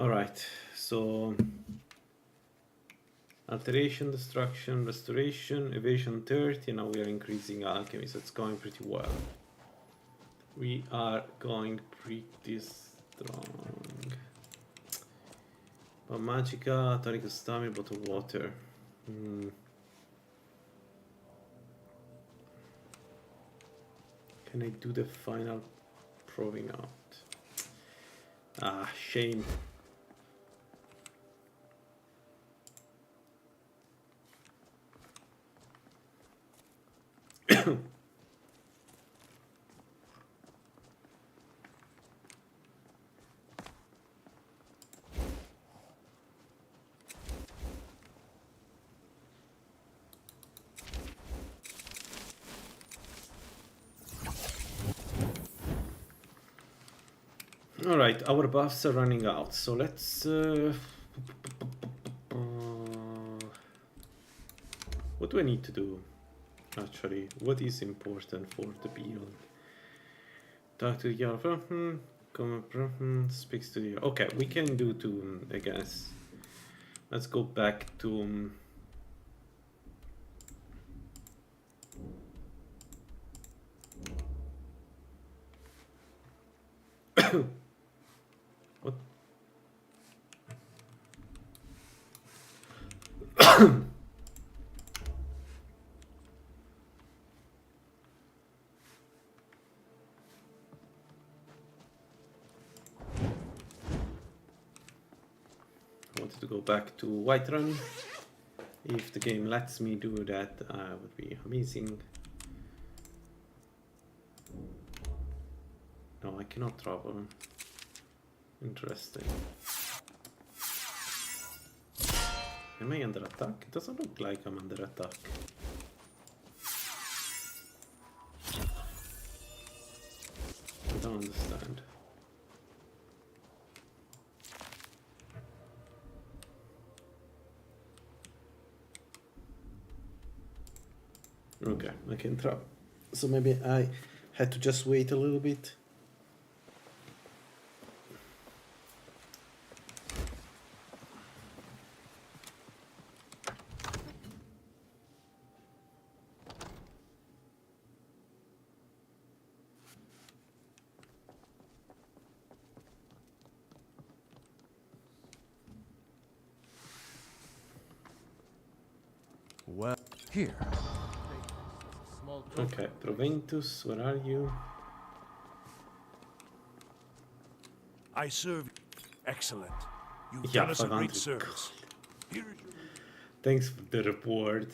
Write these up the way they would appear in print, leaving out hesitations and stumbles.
All right, so alteration, destruction, restoration, evasion 30. Now we are increasing alchemy, so it's going pretty well. We are going pretty strong. But Magica, tonic stamina, bottle water. Can I do the final proving out? Ah, shame. All right, our buffs are running out, so let's. What do I need to do? Actually, what is important for the build? Talk to the girl. Speaks to the. Okay, we can do two, I guess. Let's go back to. What? I wanted to go back to Whiterun. If the game lets me do that, would be amazing. No, I cannot travel. Interesting. Am I under attack? It doesn't look like I'm under attack. I don't understand. Okay, I can travel. So maybe I had to just wait a little bit. Well, here. Okay, Proventus, where are you? I serve. Excellent. You've Yeah, done us a great 500. service. Here is your... Thanks for the reward.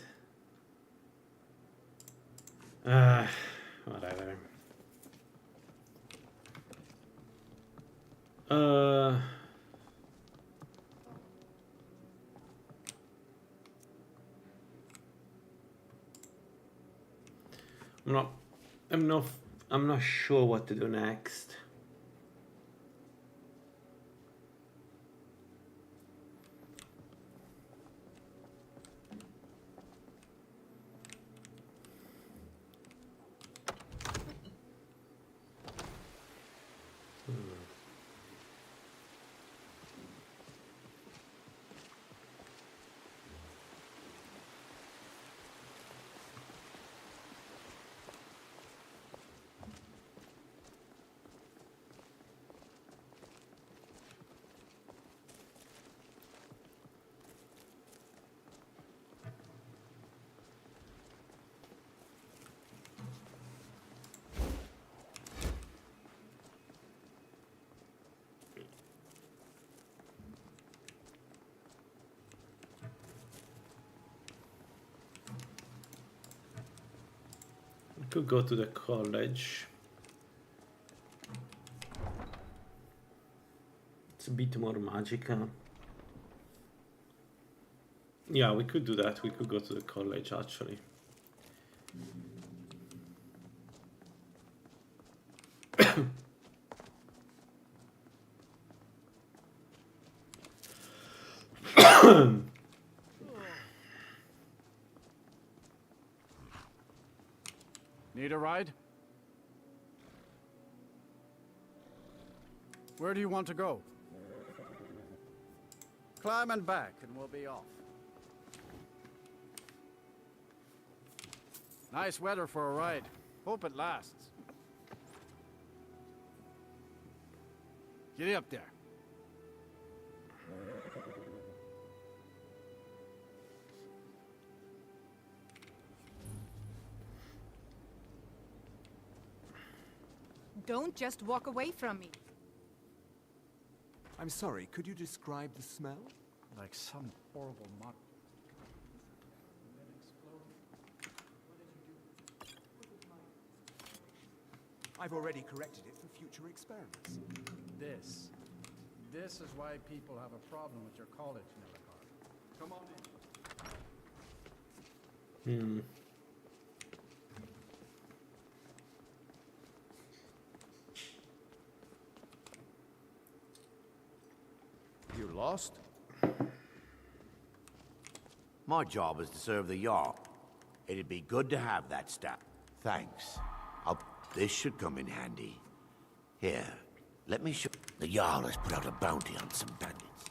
Whatever. I'm not sure what to do next. Could go to the college. It's a bit more magical. Yeah, we could do that. We could go to the college actually. Need a ride? Where do you want to go? Climb and back, and we'll be off. Nice weather for a ride. Hope it lasts. Get up there. Don't just walk away from me. I'm sorry, could you describe the smell? Like some horrible mud. I've already corrected it for future experiments. This is why people have a problem with your college, LaLaLand. Come on in. You lost? My job is to serve the Jarl. It'd be good to have that staff. Thanks. This should come in handy. Here, let me show... The Jarl has put out a bounty on some bandits.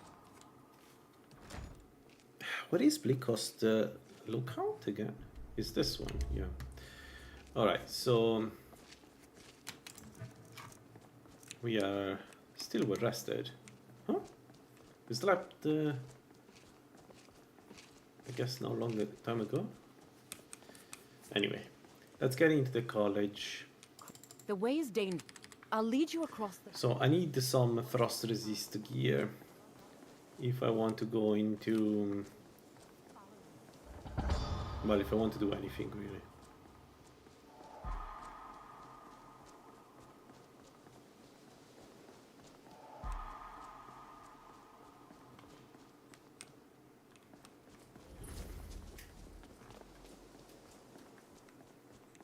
What is Blickost lookout again? Is this one? Yeah. Alright, so... We are still well rested. Huh? We slept, I guess no longer time ago. Anyway, let's get into the college. The way is dangerous. I'll lead you across the... So I need some frost resist gear if I want to go into... Well, if I want to do anything really.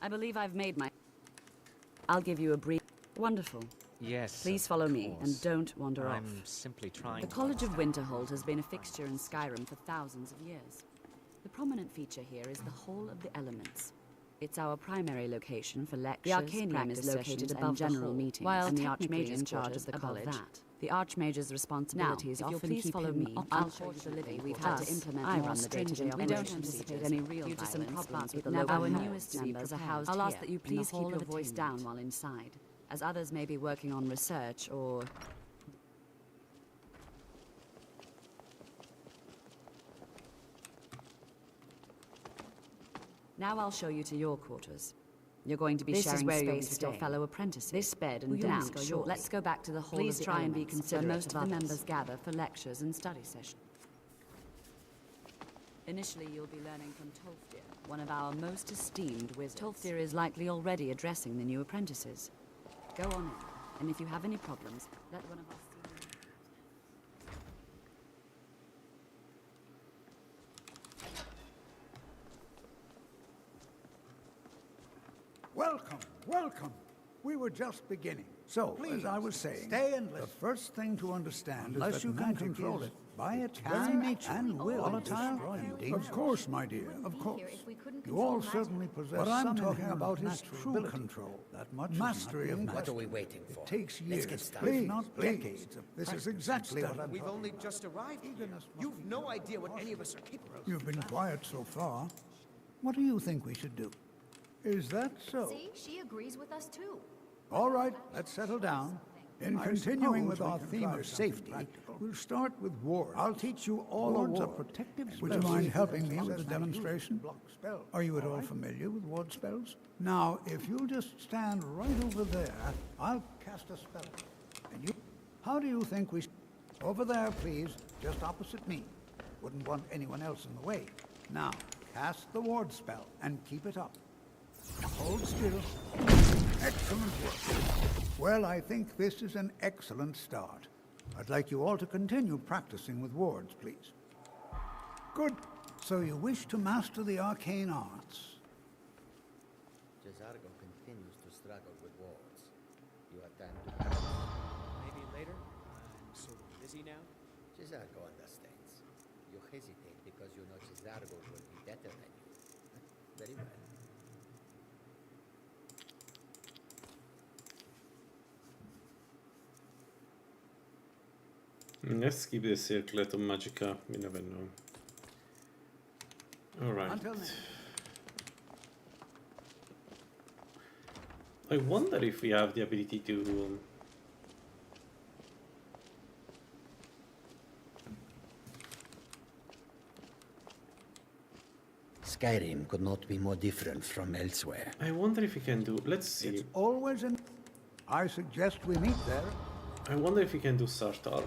I believe I've made my... I'll give you a brief... Wonderful. Yes. Please follow me and don't wander off. I'm simply trying. The College of Winterhold has been a fixture in Skyrim for thousands of years. The prominent feature here is the Hall of the Elements. It's our primary location for lectures, The Arcanium is located above the general hall, meetings, while and the technically Archmage's in charge quarters of the above college. that. The Archmage's responsibilities Now, if you'll often please keep follow him me, Unfortunately, we've had to implement I more run the day-to-day stringent We don't operations anticipate any real due to some violence, problems with but the now local our hall. newest So be members are prepared. housed I'll ask here, that you in the please keep Hall your of voice Attainment, down while inside, as others may be working on research or... Now I'll show you to your quarters. You're going to be This is sharing where you'll space be with your staying. fellow apprentices. This bed and Now, desk are yours. let's go back to the Hall Please of the try and be Elements, considerate where most of of the others. members gather for lectures and study sessions. Initially, you'll be learning from Tolfdir, one of our most esteemed wizards. Tolfdir is likely already addressing the new apprentices. Go on in, and if you have any problems, let one of us see you. Welcome, welcome. We were just beginning. So, as I was saying, the first thing to understand is that you can control it by its very nature and will destroy you. Of course, my dear, of course. You all certainly possess what I'm talking about is true control. That much mastery of mastery. What are we waiting for? It takes Let's years, get started. if not decades. This is exactly what I'm We've talking only just arrived here. must You've be no idea what any of us are capable of. You've been quiet so far. What do you think we should do? Is that so? See, she agrees with us too. All right, let's settle down. In continuing with our theme of safety, we'll start with wards. I'll teach you all wards are protective spells. Would you mind helping me with the demonstration? Are you at all familiar with ward spells? Now, if you'll just stand right over there, I'll cast a spell. And you... How do you think we... Over there, please, just opposite me. Wouldn't want anyone else in the way. Now, cast the ward spell and keep it up. Hold still. Excellent work. Well, I think this is an excellent start. I'd like you all to continue practicing with wards, please. Good. So you wish to master the arcane arts? Cesargo continues to struggle with wards. You have time to... Maybe later. I'm so busy now. Cesargo understands. You hesitate because you know Cesargo will be better than you. Very well. Let's keep the circlet of Magica. We never know. Alright. Until then. I wonder if we have the ability to... Skyrim could not be more different from elsewhere. I wonder if we can do... Let's see. It's always in... I suggest we meet there. I wonder if we can do Sartal.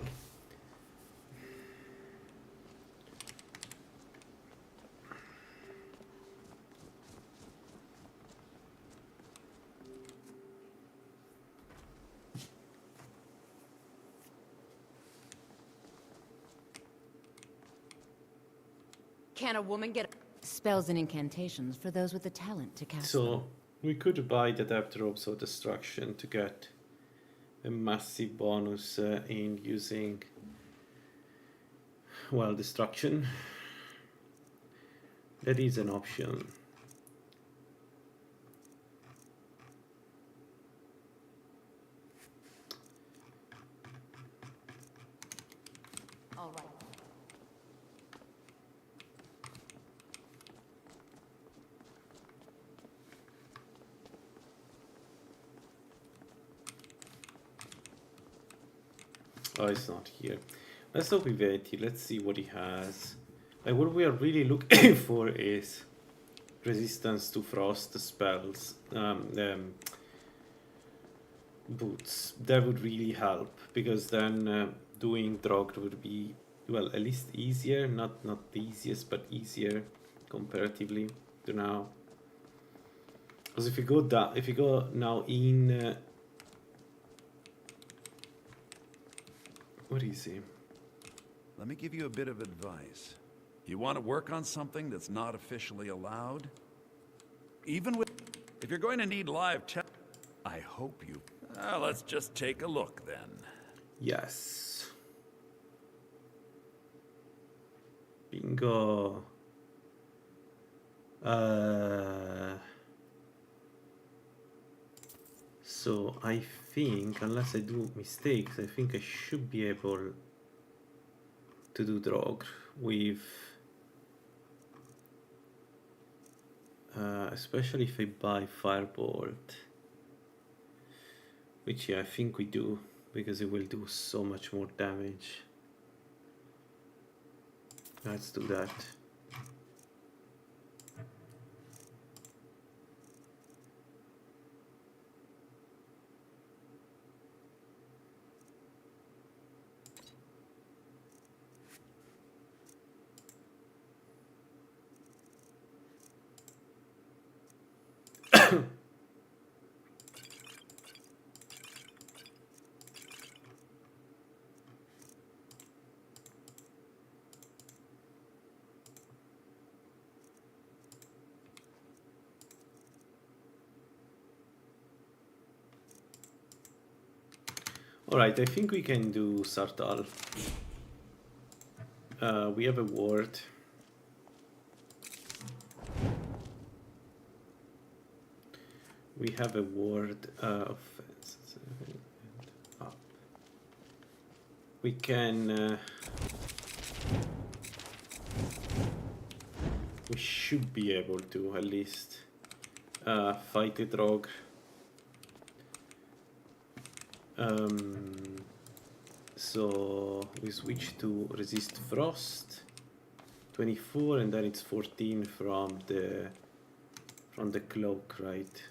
Can a woman get Spells and incantations for those with the talent to cast So them. we could buy the Depth Robes of Destruction to get a massive bonus in using, well, destruction. That is an option. all right? Oh, it's not here. Let's look with Veti. Let's see what he has. Like, what we are really looking for is resistance to frost spells. Boots. That would really help, because then doing Drogd would be, well, at least easier. Not the easiest, but easier comparatively to now. Because if you go down, if you go now in. What is he? Let me give you a bit of advice. You want to work on something that's not officially allowed? Even with... If you're going to need live chat... I hope you... let's just take a look then. Yes. Bingo. So I think, unless I do mistakes, I think I should be able to do Drog with, especially if I buy Firebolt, which yeah, I think we do, because it will do so much more damage. Let's do that. Alright, I think we can do Sartal. We have a ward. We have a ward of up. We can... we should be able to at least fight the Drog. So we switch to resist frost, 24, and then it's 14 from the cloak, right?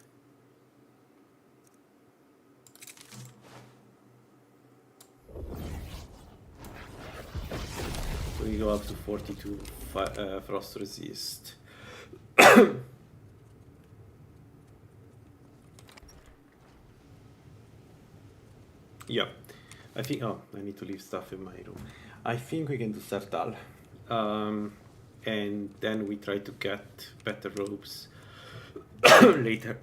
So we go up to 42 frost resist. Yeah, I think. Oh, I need to leave stuff in my room. I think we can do Sartal, and then we try to get better robes later.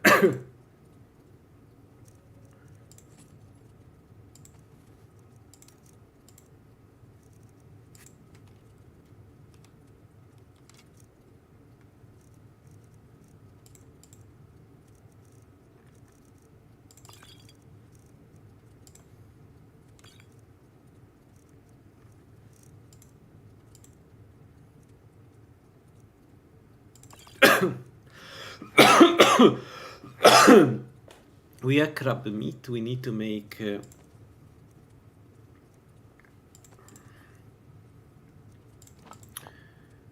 We have crab meat. We need to make.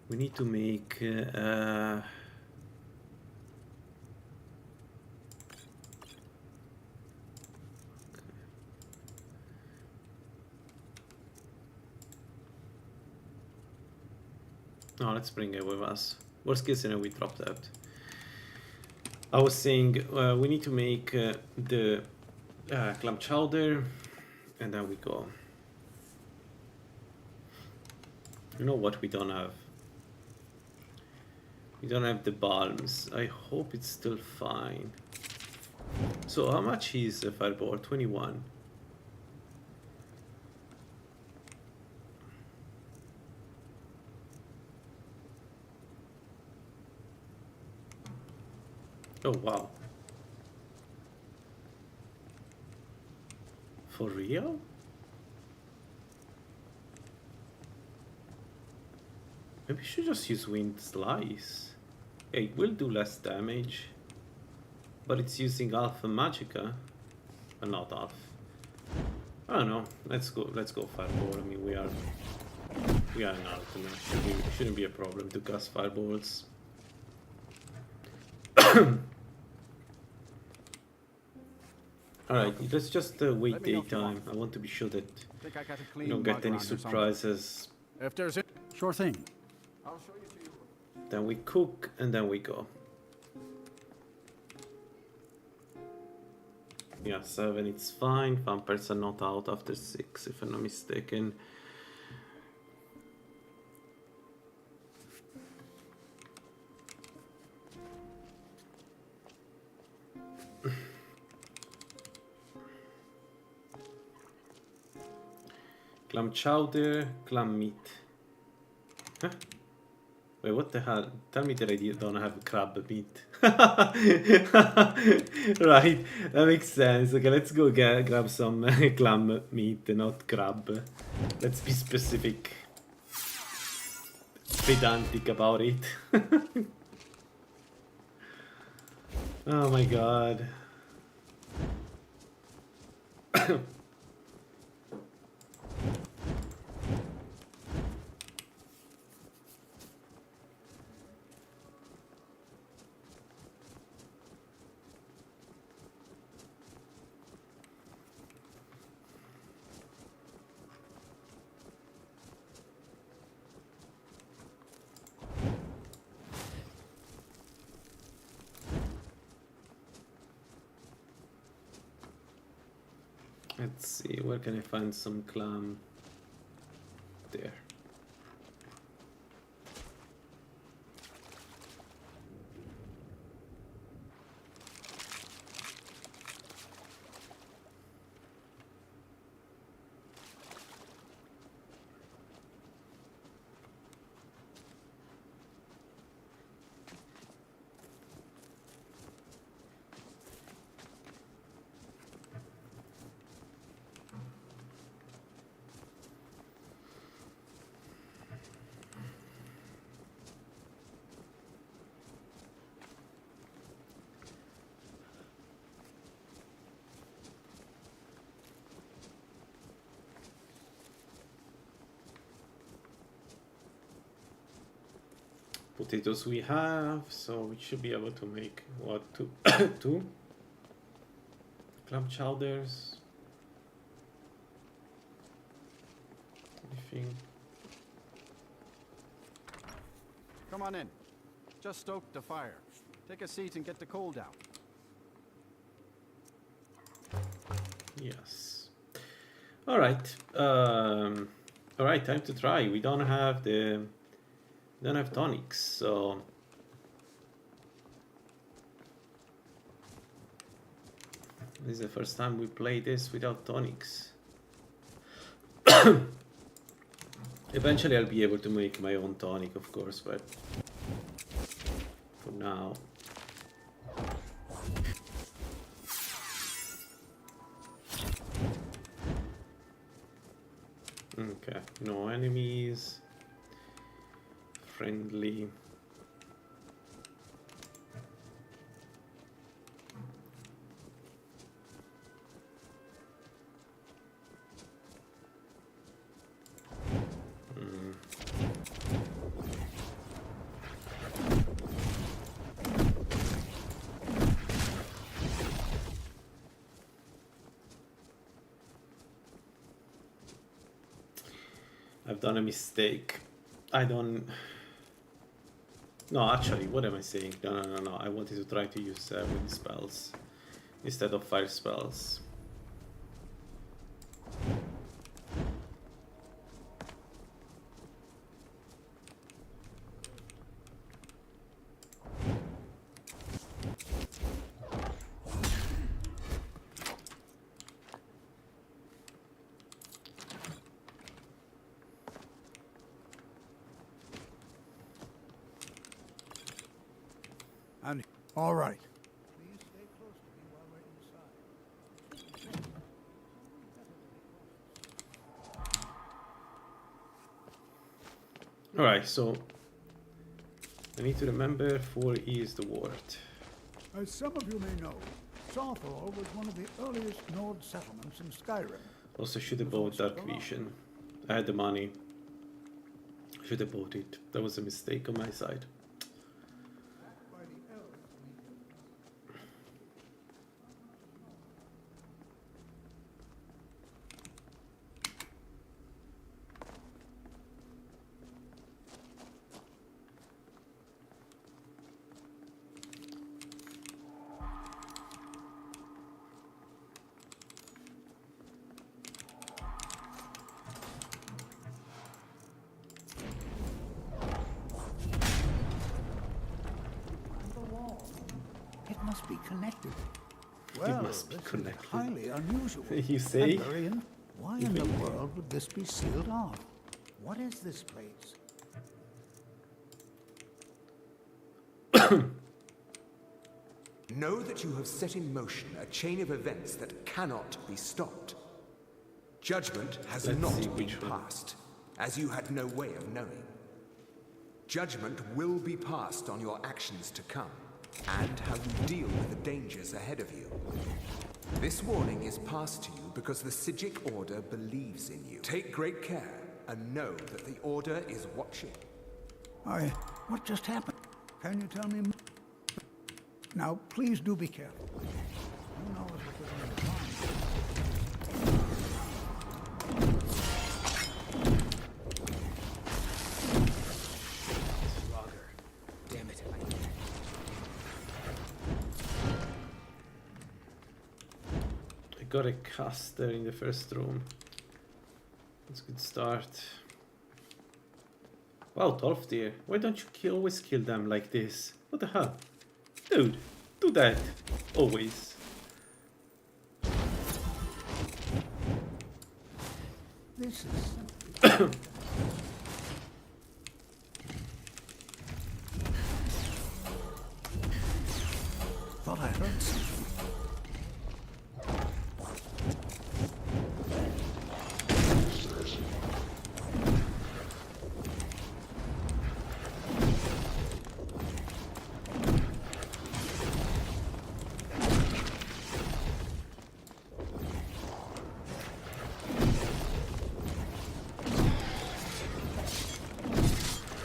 We need to make. No, let's bring it with us. Worst case scenario, we drop that. I was saying we need to make the clam chowder, and then we go. You know what we don't have? We don't have the balms. I hope it's still fine. So how much is a fireball? 21. Oh wow. For real? Maybe we should just use wind slice. It will do less damage. But it's using alpha magica. Not alpha. I don't know. Let's go fireball. I mean we are in ultimate. Shouldn't be a problem to cast fireballs. Alright, let's just wait daytime. I want to be sure that we don't get any surprises. If there's it, sure thing. I'll show you to your room. Then we cook and then we go. Yeah, 7, it's fine. Vampires are not out after 6, if I'm not mistaken. Clam chowder, clam meat. Huh? Wait, what the hell? Tell me that I don't have crab meat. Right, that makes sense. Okay, let's go grab some clam meat, not crab. Let's be specific. Pedantic about it. Oh my god. Let's see, where can I find some clam? There. Potatoes we have, so we should be able to make what, two clam chowders. Anything? Come on in. Just stoked the fire. Take a seat and get the coal down. Yes. All right. All right. Time to try. We don't have tonics, so this is the first time we play this without tonics. Eventually I'll be able to make my own tonic, of course, but for now. Okay, no enemies. Friendly. I've done a mistake. I don't... No, actually, what am I saying? No. I wanted to try to use wind spells instead of fire spells. And all right. Alright, so I need to remember 4E is the word. As some of you may know, Sawthall was one of the earliest Nord settlements in Skyrim. Also should have bought Dark Vision. I had the money. Should have bought it. That was a mistake on my side. It must be connected. It must be this is connected. highly unusual. You say? And very why in the world would this be sealed off? What is this place? Know that you have set in motion a chain of events that cannot be stopped. Judgment has Let's not see been which one. passed, as you had no way of knowing. Judgment will be passed on your actions to come, and how you deal with the dangers ahead of you. This warning is passed to you because the Psijic Order believes in you. Take great care, and know that the Order is watching. What just happened? Can you tell me? Now, please do be careful. Who knows what we're going to find? Damn it. I got a caster in the first room. That's a good start. Wow, Tolfdir, why don't you always kill them like this? What the hell? Dude, do that. Always. This is... Thought I heard something.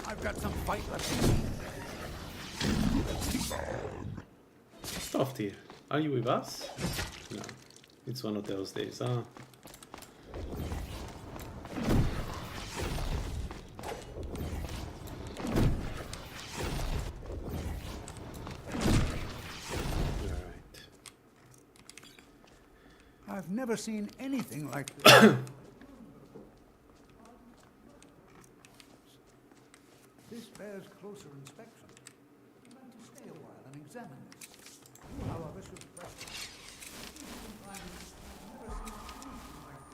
I've got some fight left in me. Tolfdir, are you with us? No. It's one of those days, huh? Alright. I've never seen anything like this. This bears closer inspection. I'd like to stay a while and examine this. You, however, should press. I've never seen anything like this.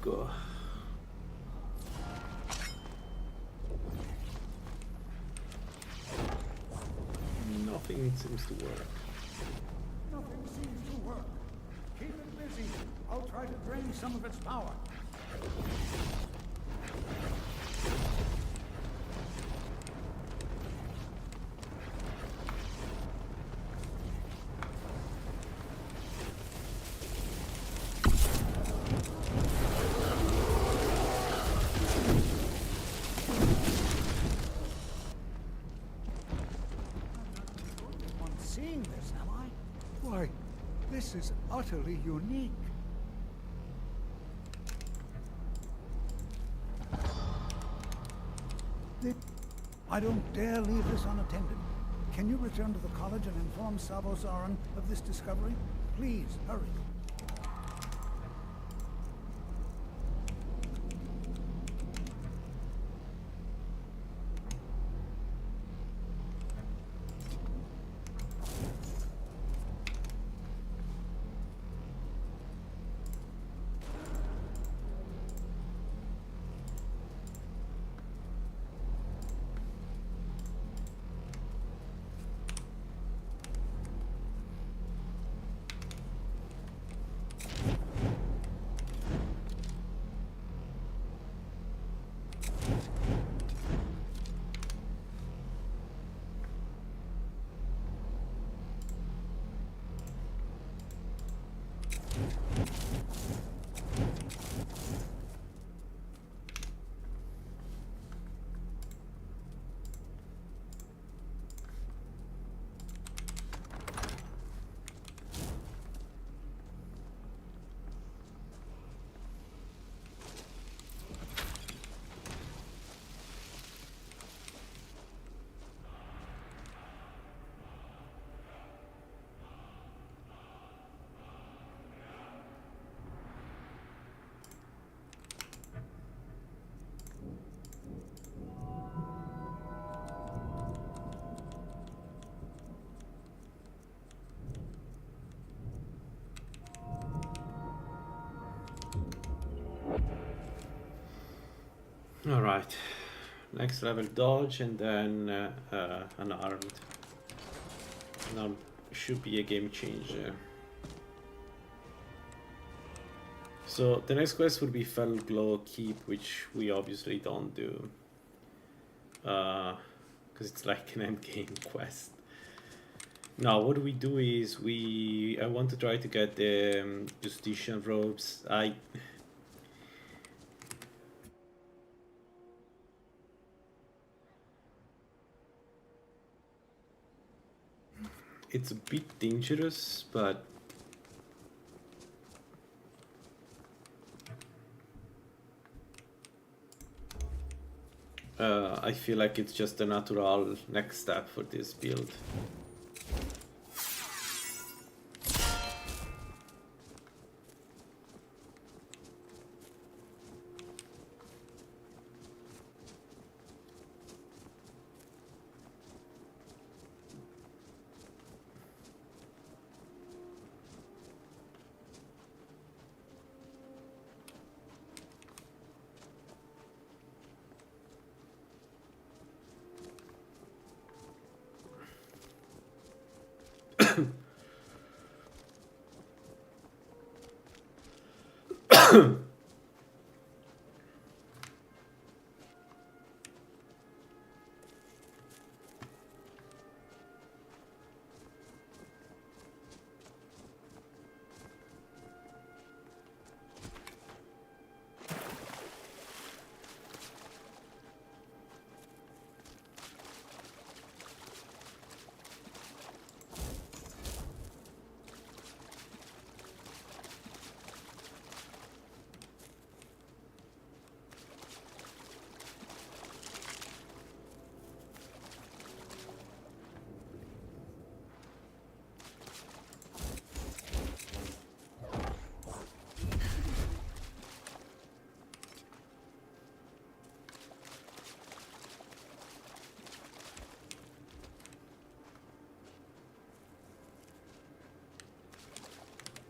go. Nothing seems to work. Nothing seems to work. Keep it busy. I'll try to drain some of its power. Seeing this, am I? Why, this is utterly unique. I don't dare leave this unattended. Can you return to the college and inform Savo Zaran of this discovery? Please, hurry. Alright, next level dodge and then unarmed. Now should be a game changer. So the next quest would be Fell Glow Keep, which we obviously don't do. Because it's like an endgame quest. Now what we do is I want to try to get the Justician robes. It's a bit dangerous, but I feel like it's just a natural next step for this build.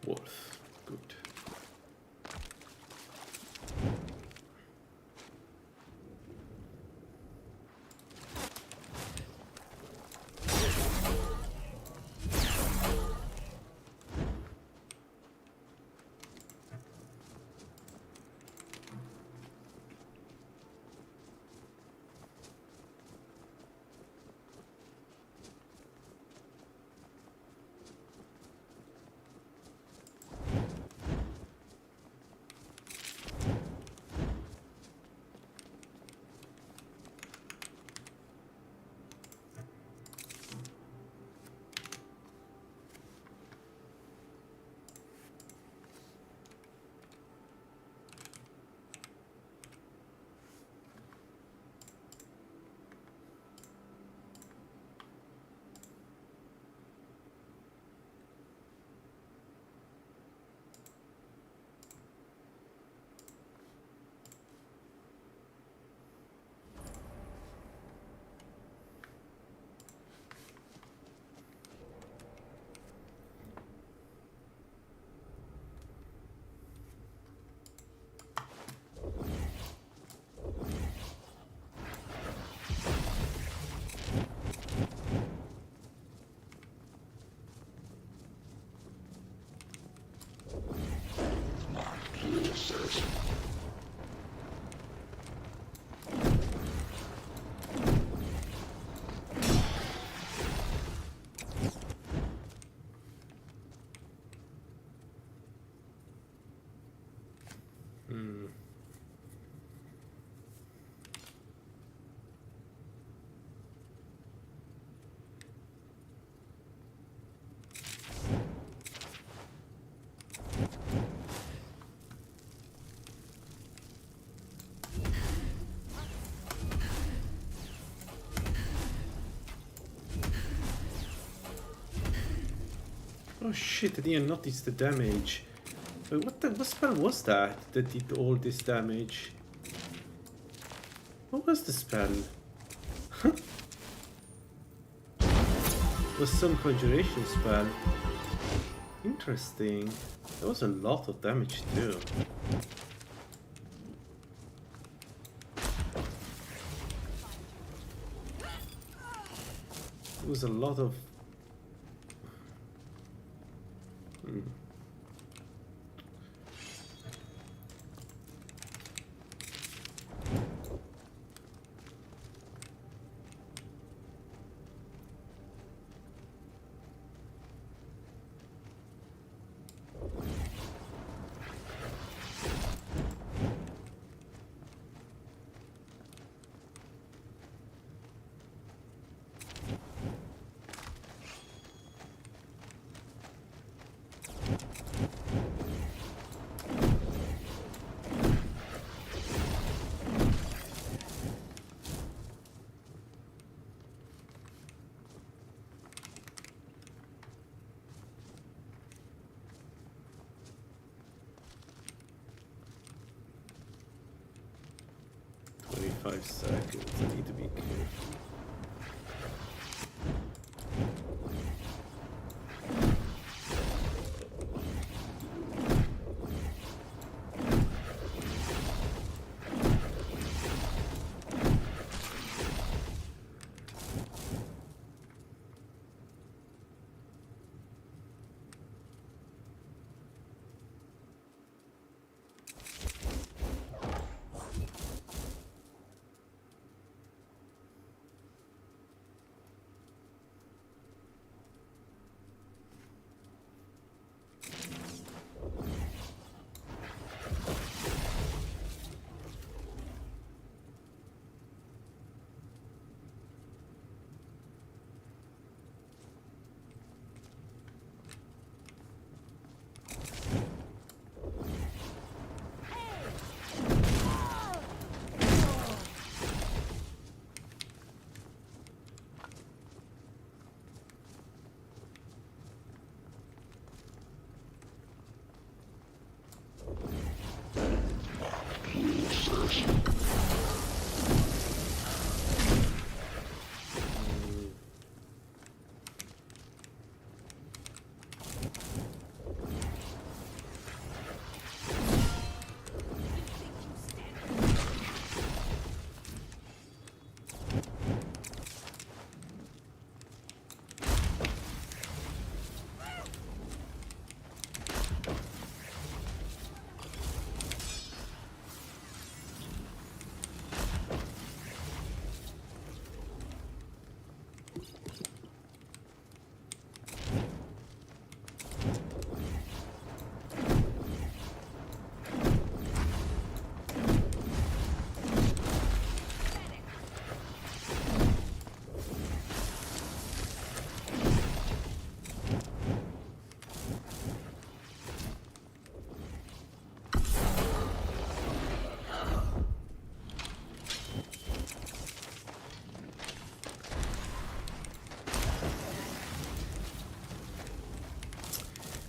Wolf, good. Oh shit, I didn't notice the damage. Wait, what spell was that did all this damage? What was the spell? It was some conjuration spell. Interesting. That was a lot of damage too. It was a lot of... Five seconds. I need to be careful.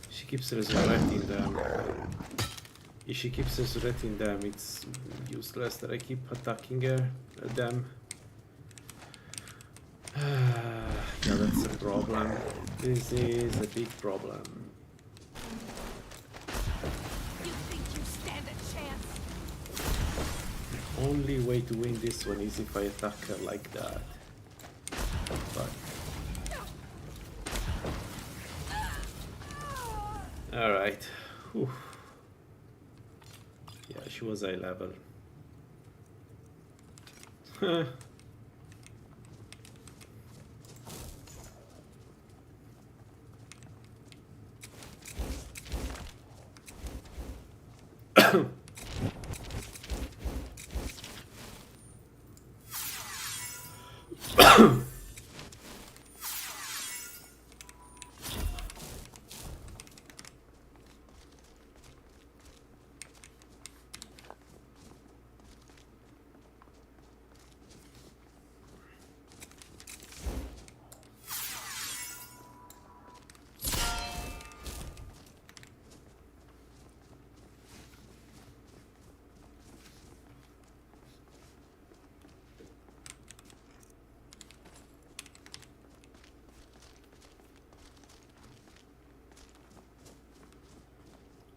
She keeps resurrecting them. If she keeps resurrecting them, it's useless that I keep attacking her, them. Yeah, that's a problem. This is a big problem. You think you stand a chance? The only way to win this one is if I attack her like that. But alright. Yeah, she was high level.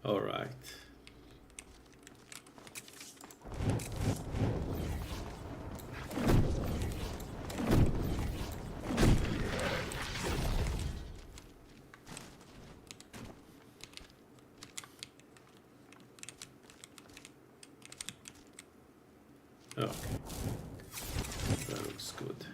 All right. Okay, that looks good.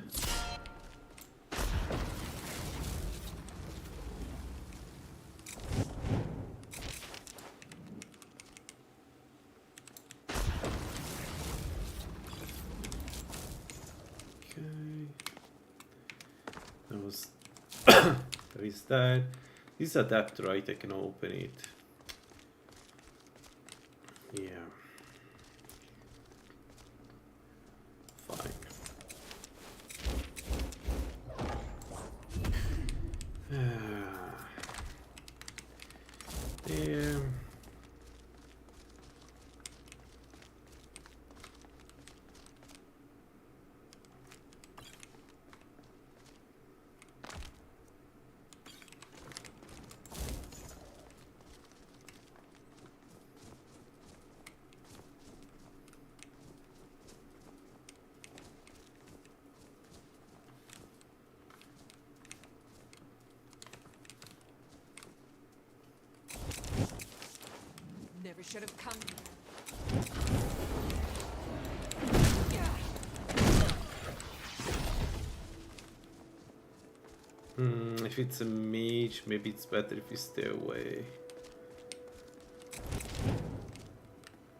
That was there is that. This is adapter, right? I can open it. Yeah. Fine. There. Never should have come. If it's a mage, maybe it's better if we stay away.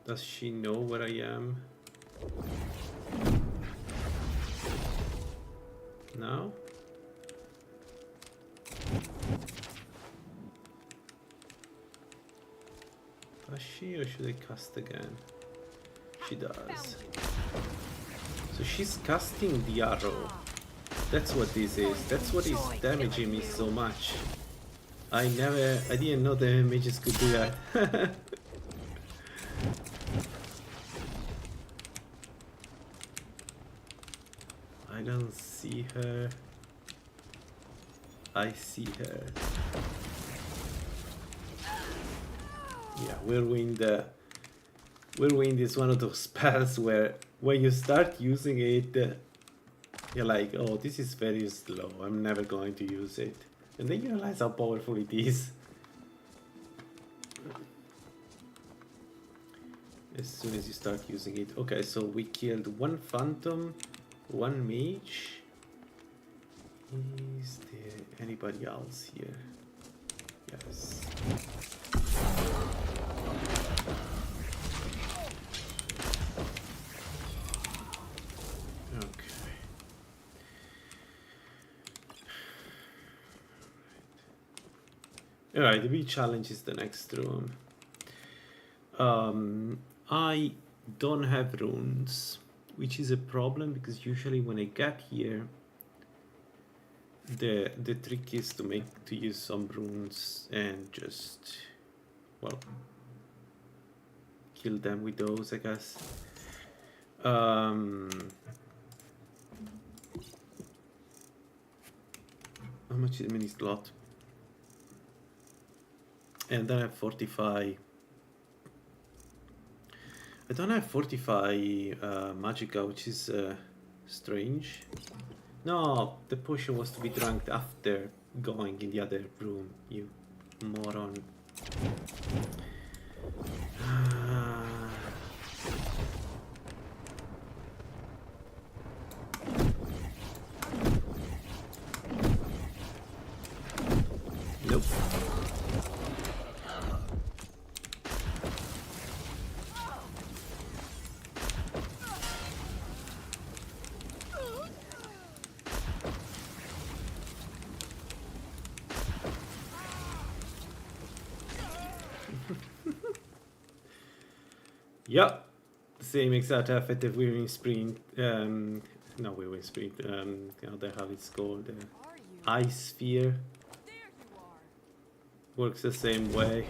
Does she know where I am? No? Does she, or should I cast again? She does. So she's casting the arrow. That's what this is. That's what is damaging me so much. I didn't know the mages could do that. I don't see her. I see her. Yeah, Whirlwind is one of those spells where when you start using it, you're like, oh, this is very slow, I'm never going to use it. And then you realize how powerful it is. As soon as you start using it. Okay, so we killed one phantom, one mage. Is there anybody else here? Yes. Alright, the big challenge is the next room. I don't have runes, which is a problem because usually when I get here, the trick is to use some runes and just, well, kill them with those, I guess. How much is a mini slot? And then I have 45. I don't have 45 Magicka, which is strange. No, the potion was to be drunk after going in the other room, you moron. Nope. Yeah, same exact effect of Weaving Sprint. No, Weaving Sprint. How the hell it's called? Ice Sphere. Works the same way.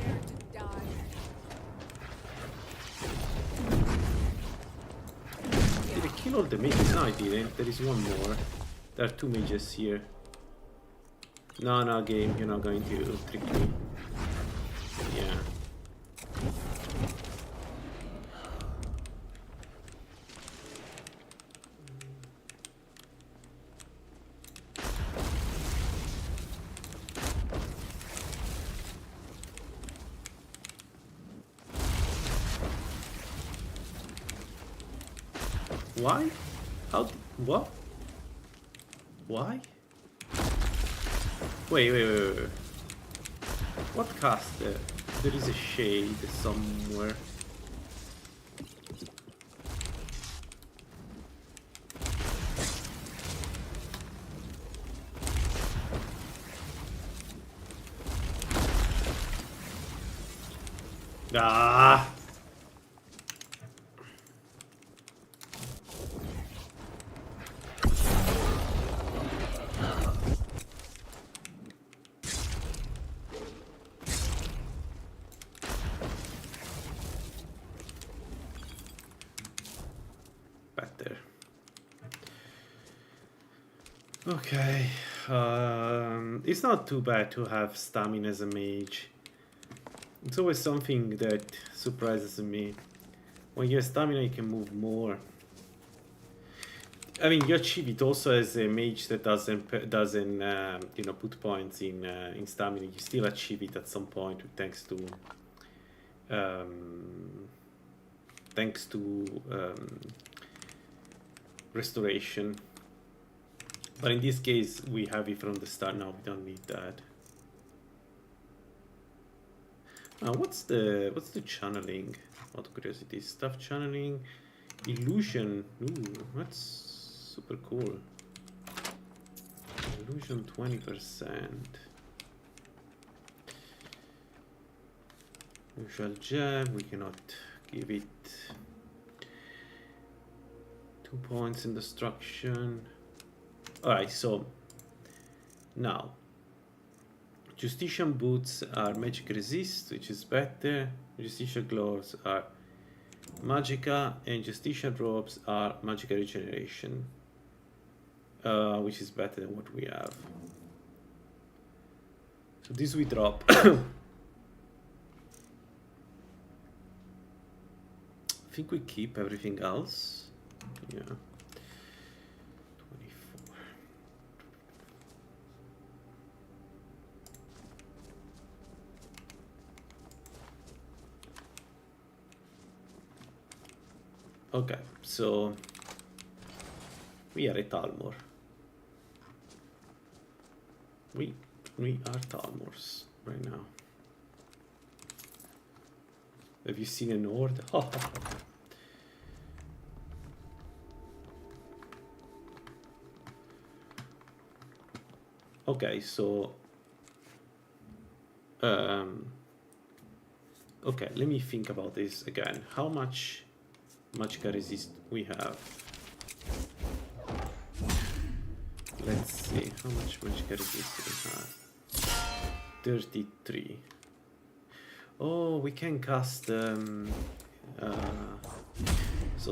Did I kill all the mages? No, I didn't. There is one more. There are two mages here. No, game, you're not going to trick me. Yeah. Why? How? What? Why? Wait. What caster? There is a shade somewhere. Ah! Better. Okay. It's not too bad to have stamina as a mage. It's always something that surprises me. When you have stamina, you can move more. I mean, you achieve it also as a mage that doesn't you know, put points in stamina. You still achieve it at some point thanks to restoration. But in this case, we have it from the start. Now we don't need that. What's the channeling? Out of curiosity, stuff channeling, illusion. Ooh, that's super cool. Illusion 20%. Usual jab. We cannot give it 2 points in destruction. All right, so now. Justician boots are magic resist, which is better. Justician gloves are magica, and Justician robes are magica regeneration, which is better than what we have. So this we drop. I think we keep everything else. Yeah. Okay, so we are at Talmor. We are Talmors right now. Have you seen a Nord? Okay, so okay, let me think about this again. How much magica resist we have? Let's see how much magica resist we have. 33. Oh, we can cast so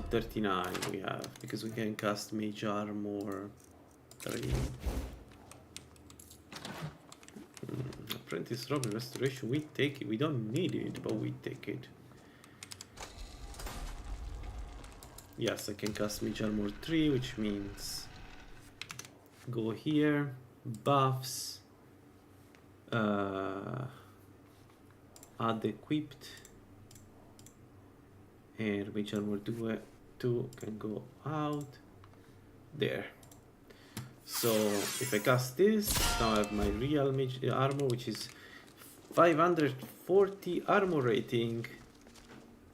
39 we have, because we can cast mage armor 3. Apprentice robbery restoration, we take it. We don't need it, but we take it. Yes, I can cast mage armor 3, which means go here, buffs, add equipped, and mage armor 2 can go out there. So if I cast this, now I have my real mage armor, which is 540 armor rating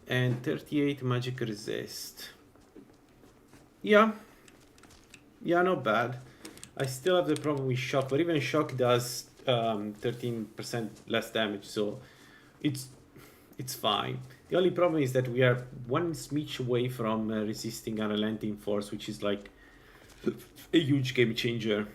and 38 magic resist. Yeah, not bad. I still have the problem with shock, but even shock does 13% less damage, so it's fine. The only problem is that we are one smidge away from resisting unrelenting force, which is like a huge game changer.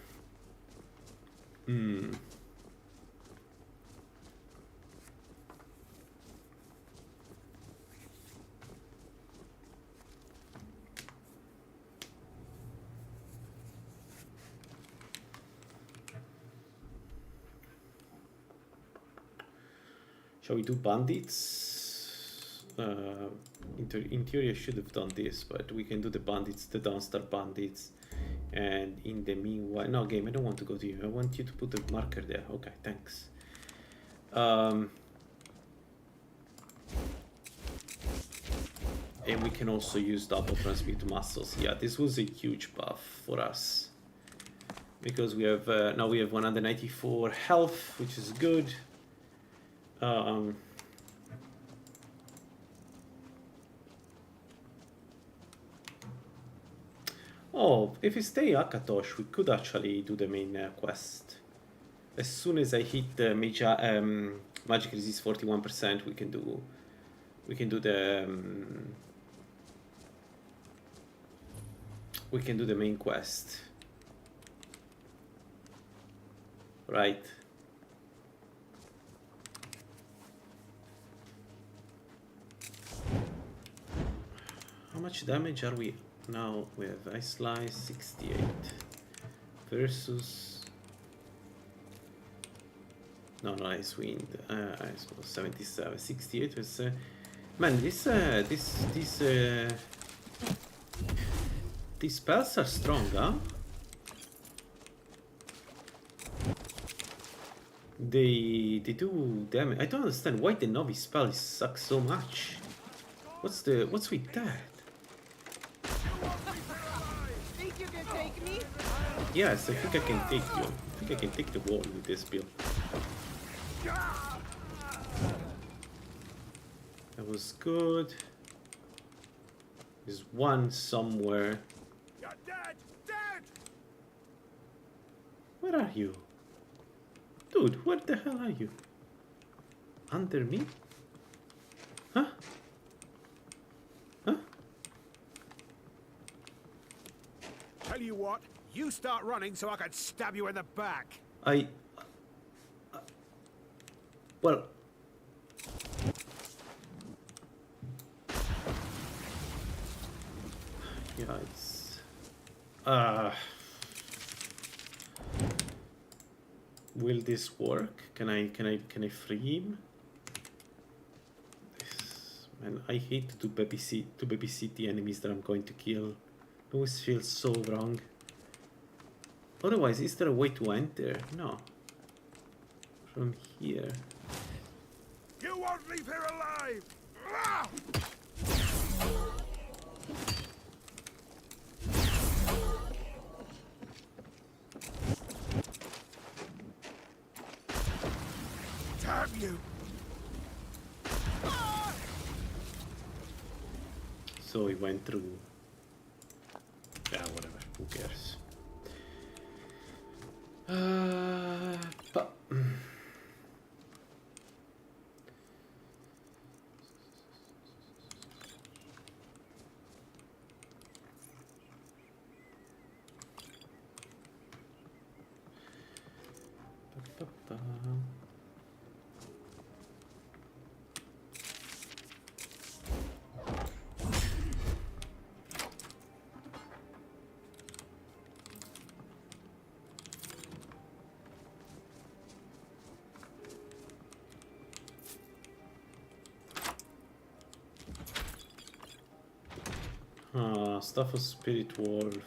Shall we do bandits? In theory I should have done this, but we can do the bandits, the downstar bandits. And in the meanwhile, no, game, I don't want to go to you. I want you to put a marker there. Okay, thanks. And we can also use double transmute muscles. Yeah, this was a huge buff for us. Because we have, now we have 194 health, which is good. Oh, if we stay Akatosh, we could actually do the main quest. As soon as I hit the magic resist 41%, we can do the we can do the main quest. Right. How much damage are we now with? Ice Slice 68 versus no, Ice Wind. Ice 77, 68 was. Man, these spells are strong, huh? They do damage. I don't understand why the novice spell sucks so much. What's with that? Think you can take me? Yes, I think I can take you. I think I can take the wall with this build. That was good. There's one somewhere. You're dead! Dead! Where are you? Dude, where the hell are you? Under me? Huh? Huh? Tell you what, you start running so I can stab you in the back. Well... Yeah, it's... Will this work? Can I free him? This, man, I hate to babysit the enemies that I'm going to kill. It always feels so wrong. Otherwise, is there a way to enter? No. From here. You won't leave here alive! Ah! Damn you! So he went through. Yeah, whatever. Who cares? But stuff of Spirit Wolf.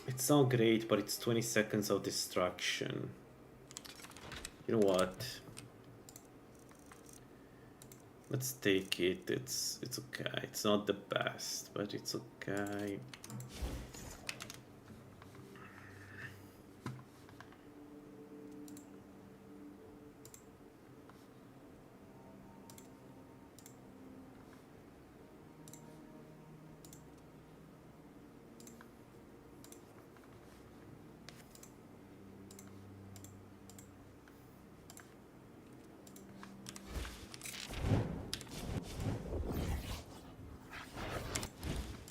It's not great, but it's 20 seconds of destruction. You know what? Let's take it. It's okay. It's not the best, but it's okay.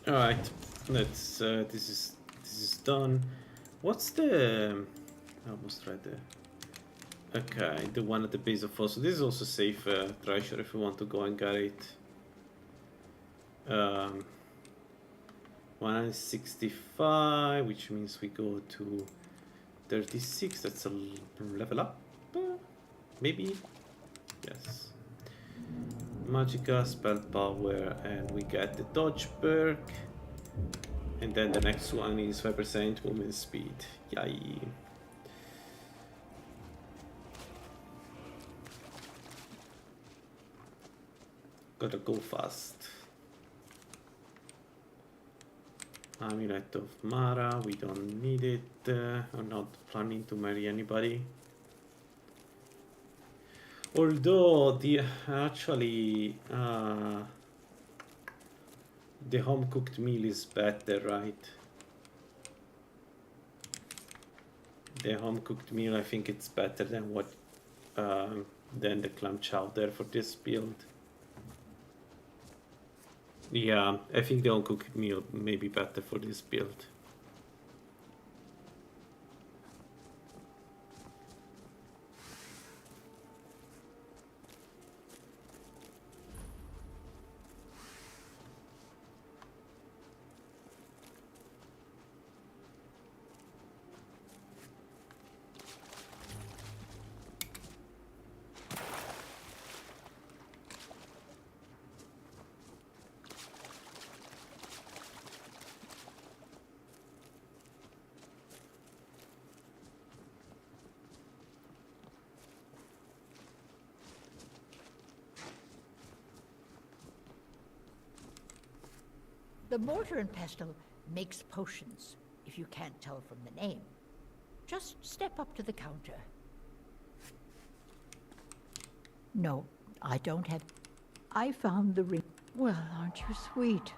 All right, let's. This is done. What's the? I almost tried there. Okay, the one at the base of Fossil. This is also safe treasure if we want to go and get it. 165, which means we go to 36. That's a level up, maybe. Yes. Magicka, spell power, and we get the dodge perk. And then the next one is 5% movement speed. Yay. Gotta go fast. Amulet of Mara, we don't need it. I'm not planning to marry anybody. Although the home cooked meal is better, right? The home cooked meal, I think it's better than what than the clam chowder for this build. Yeah, I think the home cooked meal may be better for this build. The mortar and pestle makes potions, if you can't tell from the name. Just step up to the counter. No, I don't have... I found the ring. Well, aren't you sweet?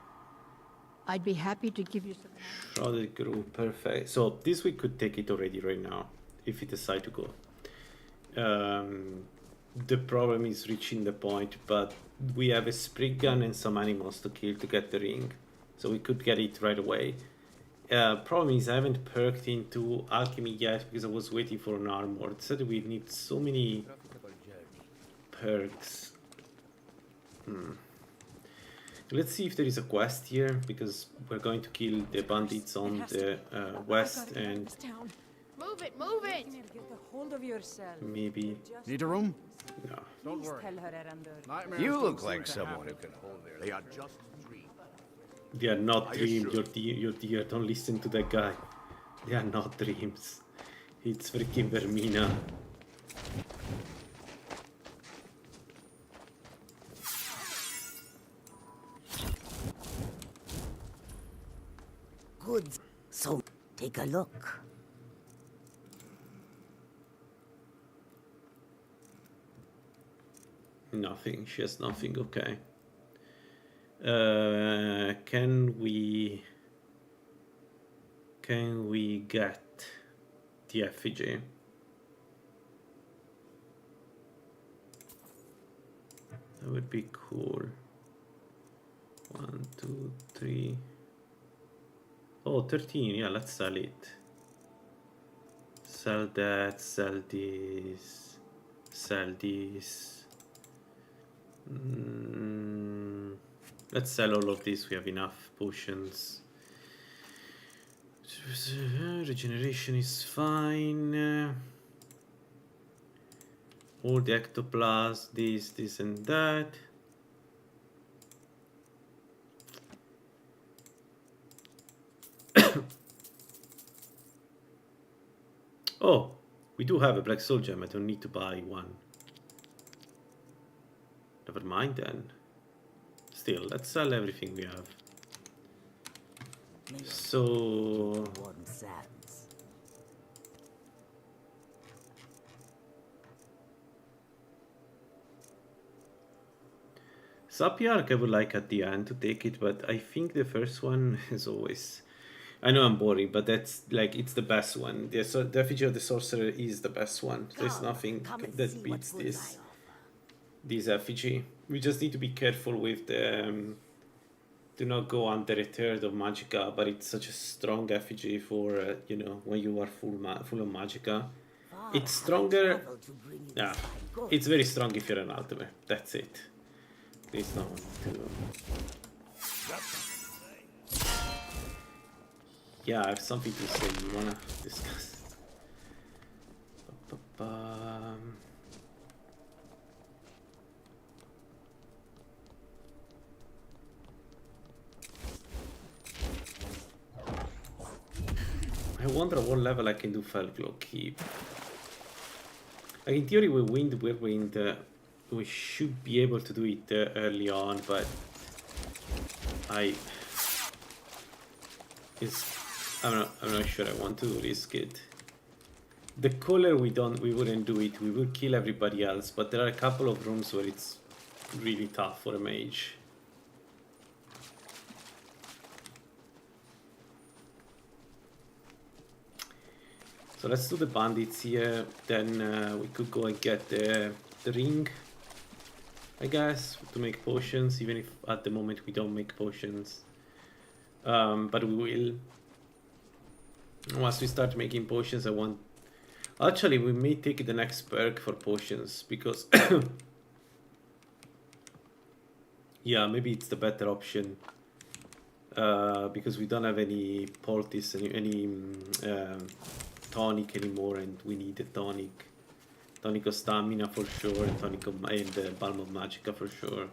I'd be happy to give you some... Shrouded Grove, perfect. So this we could take it already right now, if we decide to go. The problem is reaching the point, but we have a sprig gun and some animals to kill to get the ring. So we could get it right away. Problem is I haven't perked into alchemy yet because I was waiting for an armor. It said we need so many perks. Let's see if there is a quest here, because we're going to kill the bandits on the west and Move it, move it! Get a hold of yourself. maybe... Need a room? No. Don't Please worry. tell her, Erandor. Nightmares You don't look seem like to someone happen. who can hold their... They are just dreams. They are not dreams, your dear. Don't listen to that guy. They are not dreams. It's freaking Vermina. Good. So, take a look. Nothing. She has nothing. Okay. Can we get the effigy? That would be cool. 1, 2, 3. Oh, 13. Yeah, let's sell it. Sell that, sell this, sell this. Let's sell all of this. We have enough potions. Regeneration is fine. All the ectoplasm, this and that. Oh, we do have a black soul gem. I don't need to buy one. Never mind then. Still, let's sell everything we have. So... Warm sands. Sapiark I would like at the end to take it, but I think the first one is always... I know I'm boring, but that's like, it's the best one. The effigy of the sorcerer is the best one. There's nothing that beats this effigy. We just need to be careful with the... do not go under a third of Magicka, but it's such a strong effigy for, you know, when you are full of Magicka. It's stronger... Yeah, it's very strong if you're an Ultimate. That's it. There's no one to... Yeah, I have something to say. You wanna discuss? I wonder what level I can do Felglow Keep. Like in theory, with Wind, we should be able to do it early on, but I'm not sure I want to risk it. The color we wouldn't do it. We would kill everybody else, but there are a couple of rooms where it's really tough for a mage. So let's do the bandits here, then we could go and get the ring, I guess, to make potions, even if at the moment we don't make potions. But we will. Once we start making potions, I want... Actually, we may take the next perk for potions, because... yeah, maybe it's the better option. Because we don't have any poultice, any tonic anymore, and we need a tonic. Tonic of stamina for sure, and tonic of balm of magicka for sure.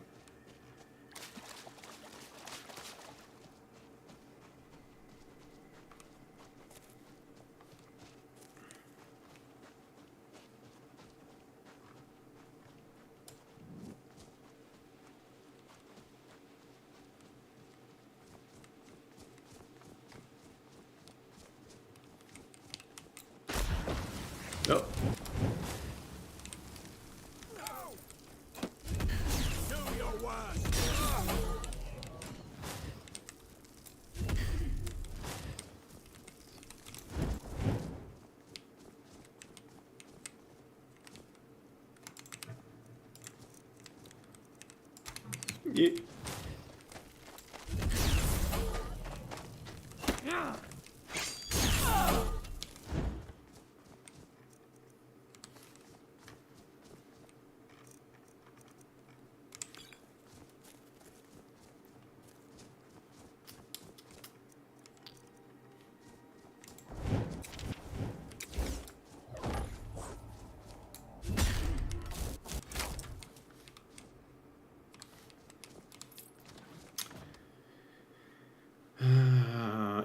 Oh. Yeah.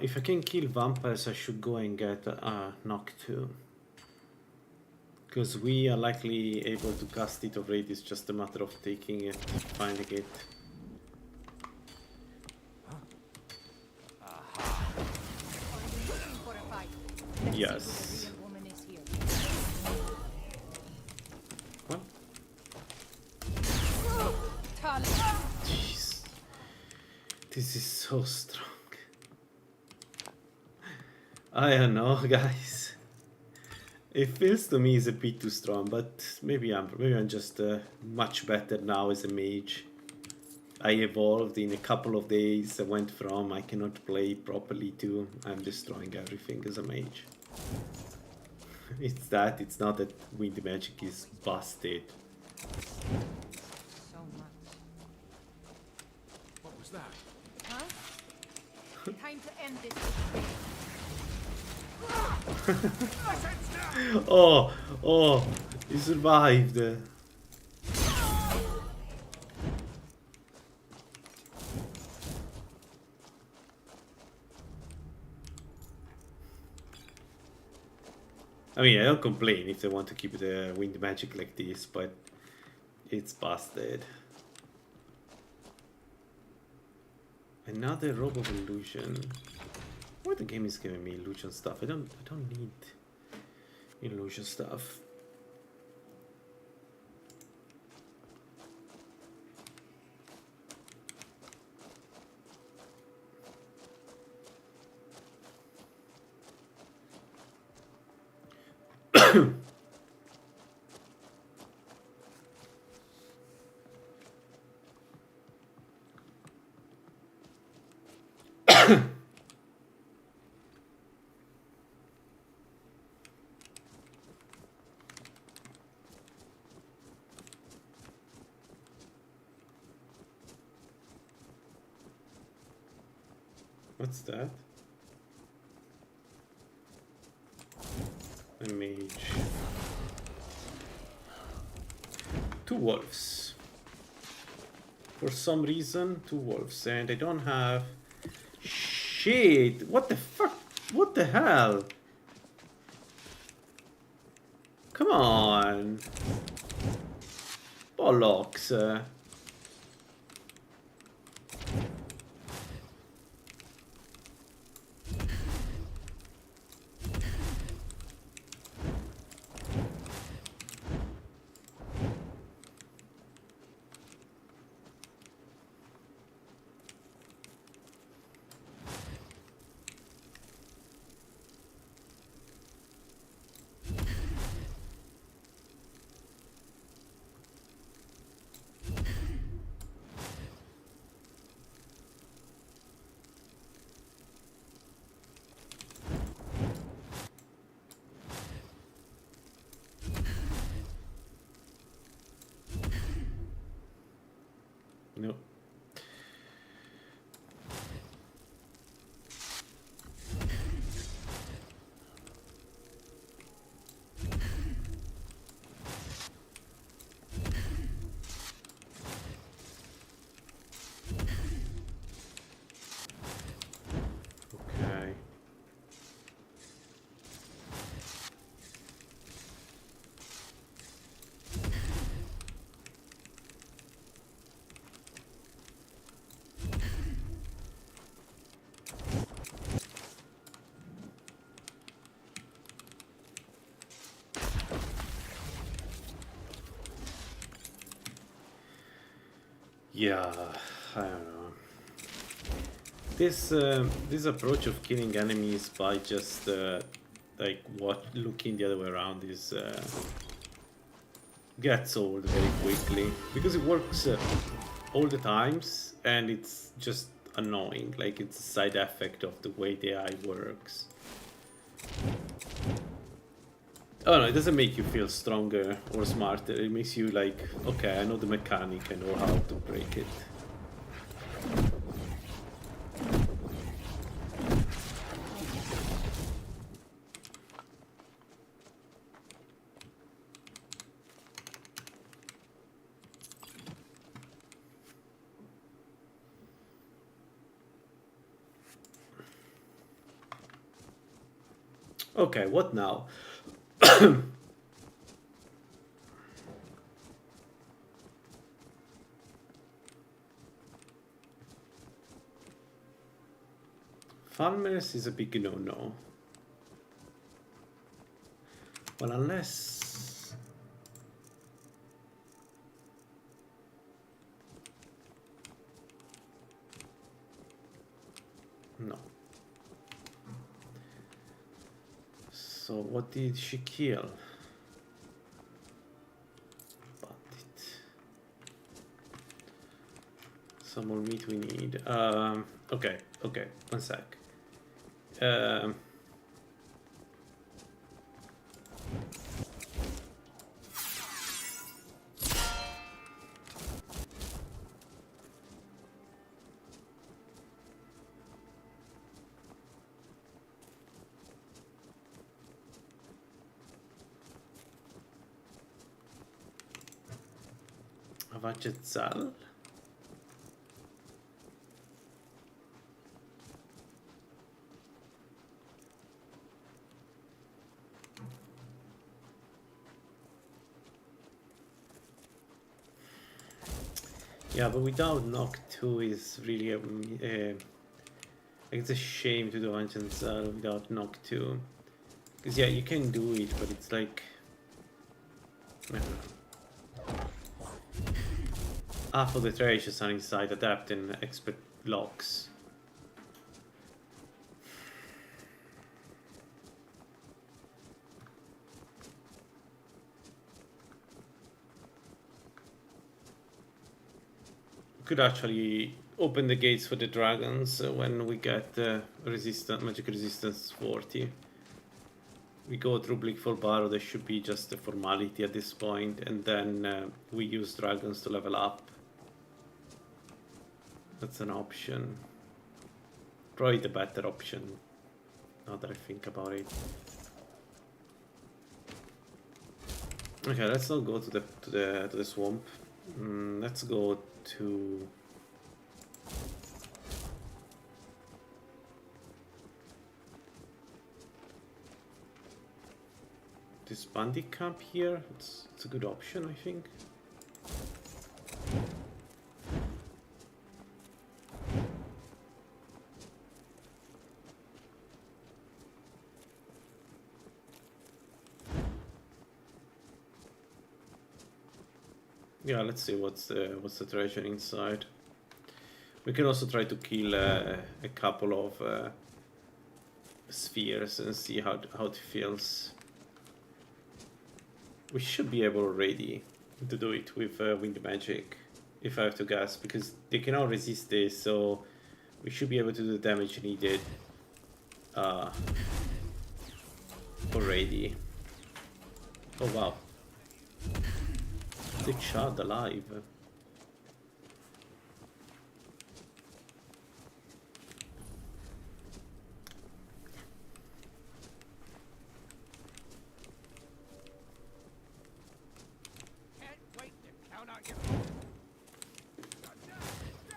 If I can kill vampires, I should go and get knock 2. Because we are likely able to cast it already, it's just a matter of taking it, finding it. Yes. What? Jeez. This is so strong. I don't know, guys. It feels to me it's a bit too strong, but maybe I'm just much better now as a mage. I evolved in a couple of days. I went from I cannot play properly to I'm destroying everything as a mage. It's not that wind magic is busted. So much. What was that? Huh? Time to end this. Oh, he survived. I mean, I don't complain if they want to keep the wind magic like this, but it's busted. Another robe of illusion. Why the game is giving me illusion stuff? I don't need illusion stuff. What's that? A mage. 2 wolves. For some reason, 2 wolves. And I don't have... Shit! What the fuck? What the hell? Come on! Bollocks. No. Okay. Yeah, I don't know. This approach of killing enemies by just like looking the other way around is gets old very quickly because it works all the times and it's just annoying. Like it's a side effect of the way the AI works. Oh no, it doesn't make you feel stronger or smarter. It makes you like, okay, I know the mechanic, I know how to break it. Okay, what now? Farmers is a big no-no. Well, unless... No. So what did she kill? Bandit. Some more meat we need. Okay, one sec. Avachetzal? Yeah, but without knock 2 is really it's a shame to do Avachetzal without knock 2. Because yeah, you can do it, but it's like... I don't know. Half of the treasures are inside Adept and Expert locks. Could actually open the gates for the dragons when we get magic resistance 40. We go through Bleakfall Barrow, there should be just a formality at this point, and then we use dragons to level up. That's an option. Probably the better option, now that I think about it. Okay, let's not go to the swamp. Let's go to... this bandit camp here. It's a good option, I think. Yeah, let's see what's the treasure inside. We can also try to kill a couple of spheres and see how it feels. We should be able already to do it with wind magic, if I have to guess, because they cannot resist this, so we should be able to do the damage needed already. Oh wow. The child alive.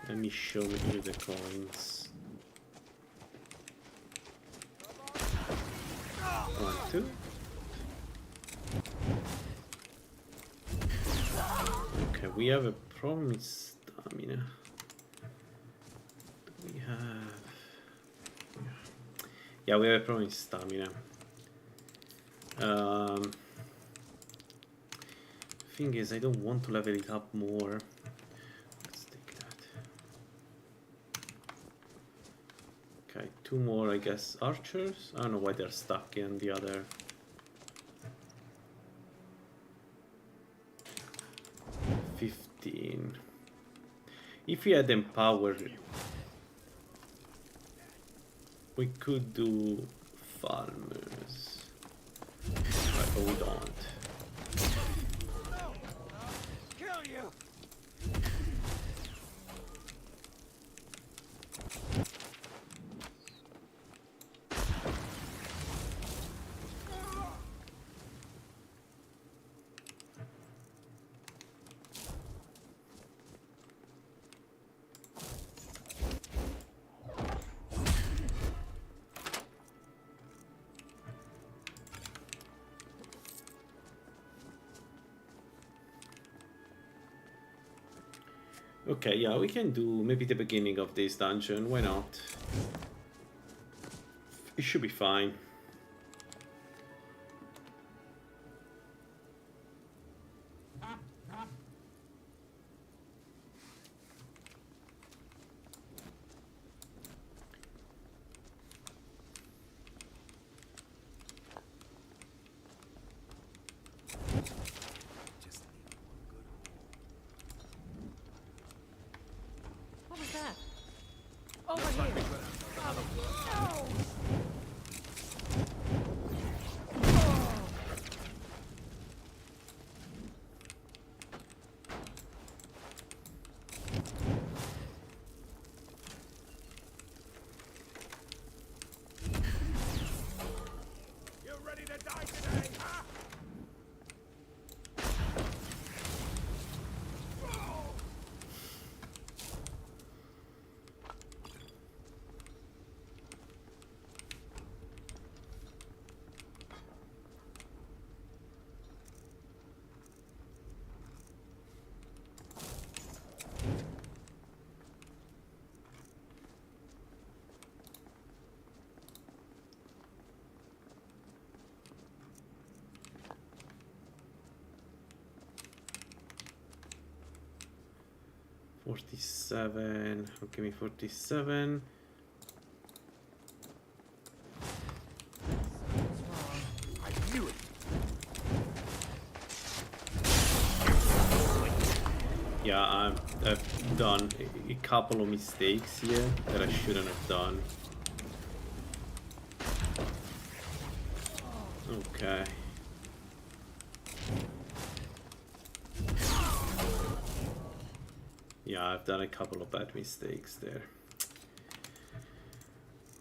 Let me show you the coins. 1, 2. Okay, we have a problem with stamina. Do we have... Yeah, we have a problem with stamina. Thing is, I don't want to level it up more. Let's take that. Okay, 2 more, I guess, archers. I don't know why they're stuck in the other. If we had empowered, we could do farmers, but we don't. Kill you! Okay, yeah, we can do maybe the beginning of this dungeon, why not? It should be fine. What was that? Over here. No! You ready to die today, huh? $47. Give me 47. I knew it. Yeah, I've done a couple of mistakes here that I shouldn't have done. Okay. Yeah, I've done a couple of bad mistakes there.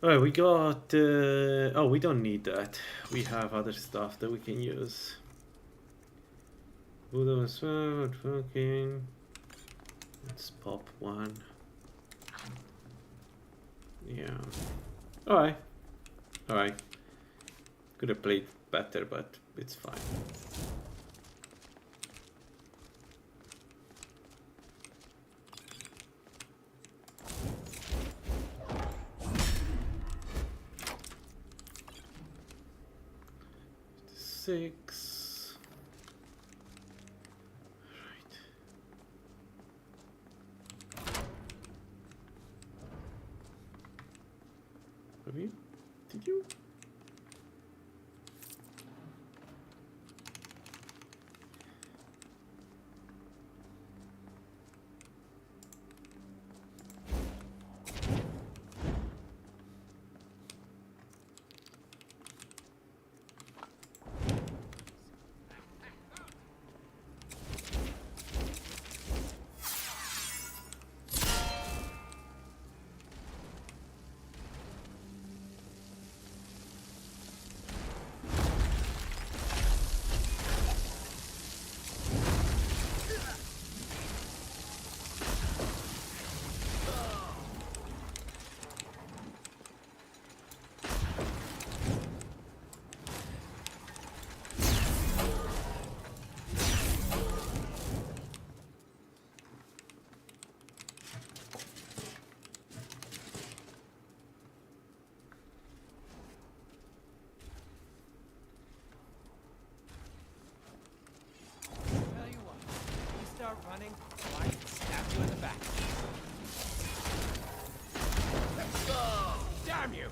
Alright, we got... oh, we don't need that. We have other stuff that we can use. Buddha sword, fucking... Let's pop one. Yeah. Alright. Alright. Could have played better, but it's fine. Six. Right. you. Tell you what, you start running, or I can stab you in the back. Let's go! Damn you!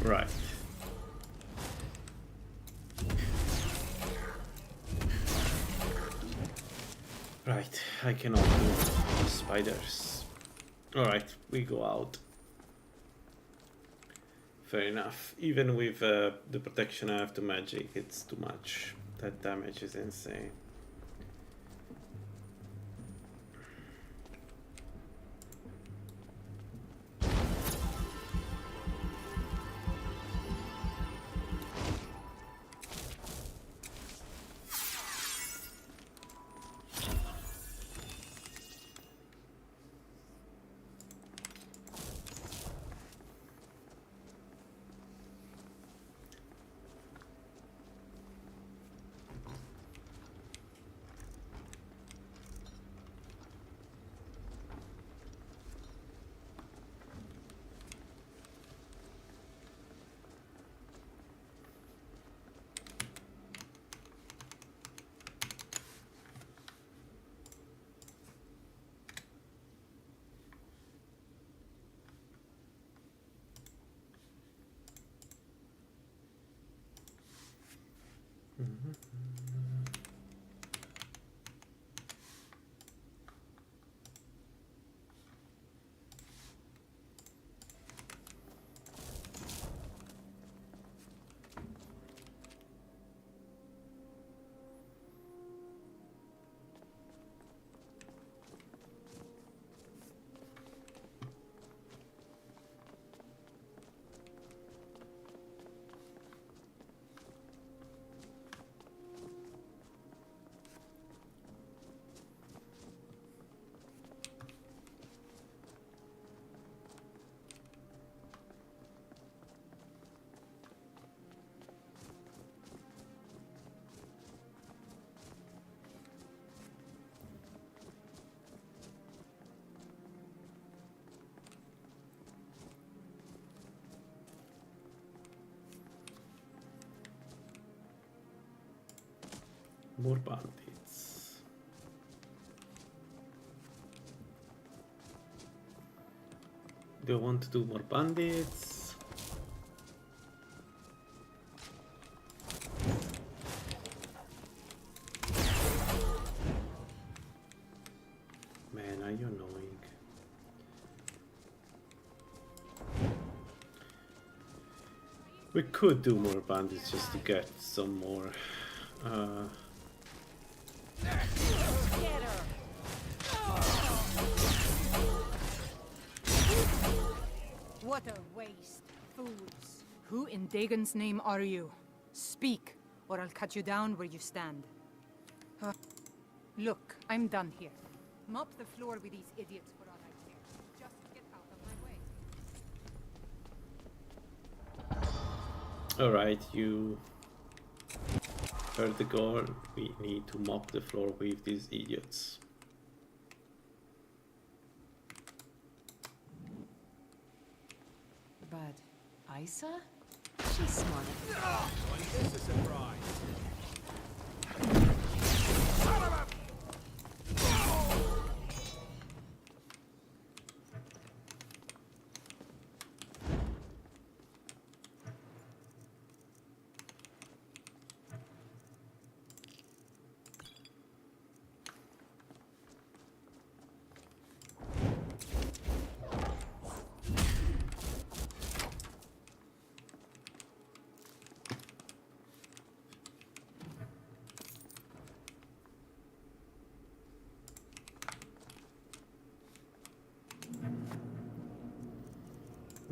Right. Right, I cannot do spiders. Alright, we go out. Fair enough. Even with the protection I have to magic, it's too much. That damage is insane. More bandits. Do I want to do more bandits? Man, are you annoying? We could do more bandits just to get some more. What a waste, fools. Who in Dagon's name are you? Speak, or I'll cut you down where you stand. Look, I'm done here. Mop the floor with these idiots for all I care. Just get out of my way. Alright, you heard the goal. We need to mop the floor with these idiots. But Isa? She's smart. This is a surprise.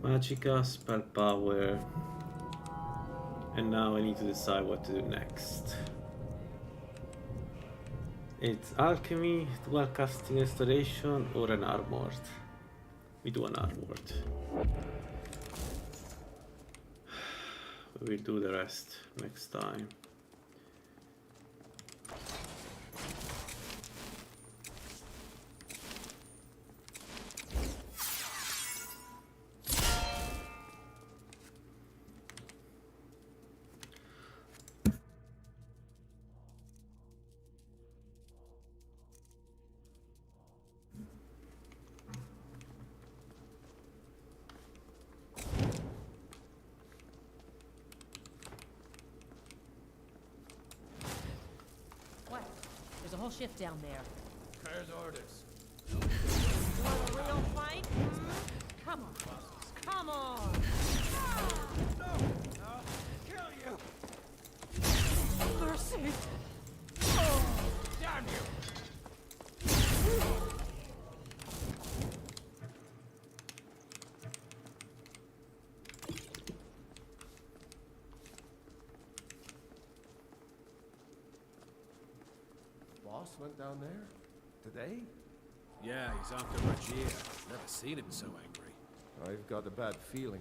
Magicka, spell power. And now I need to decide what to do next. It's alchemy, dual casting restoration, or an armored. We do an armored. We'll do the rest next time. What? There's a whole shift down there. Cur's orders. You want a real fight? Come on. Come on! No! I'll kill you! Mercy! Damn you! Boss went down there? Today? Yeah, he's after Rajir. Never seen him so angry. I've got a bad feeling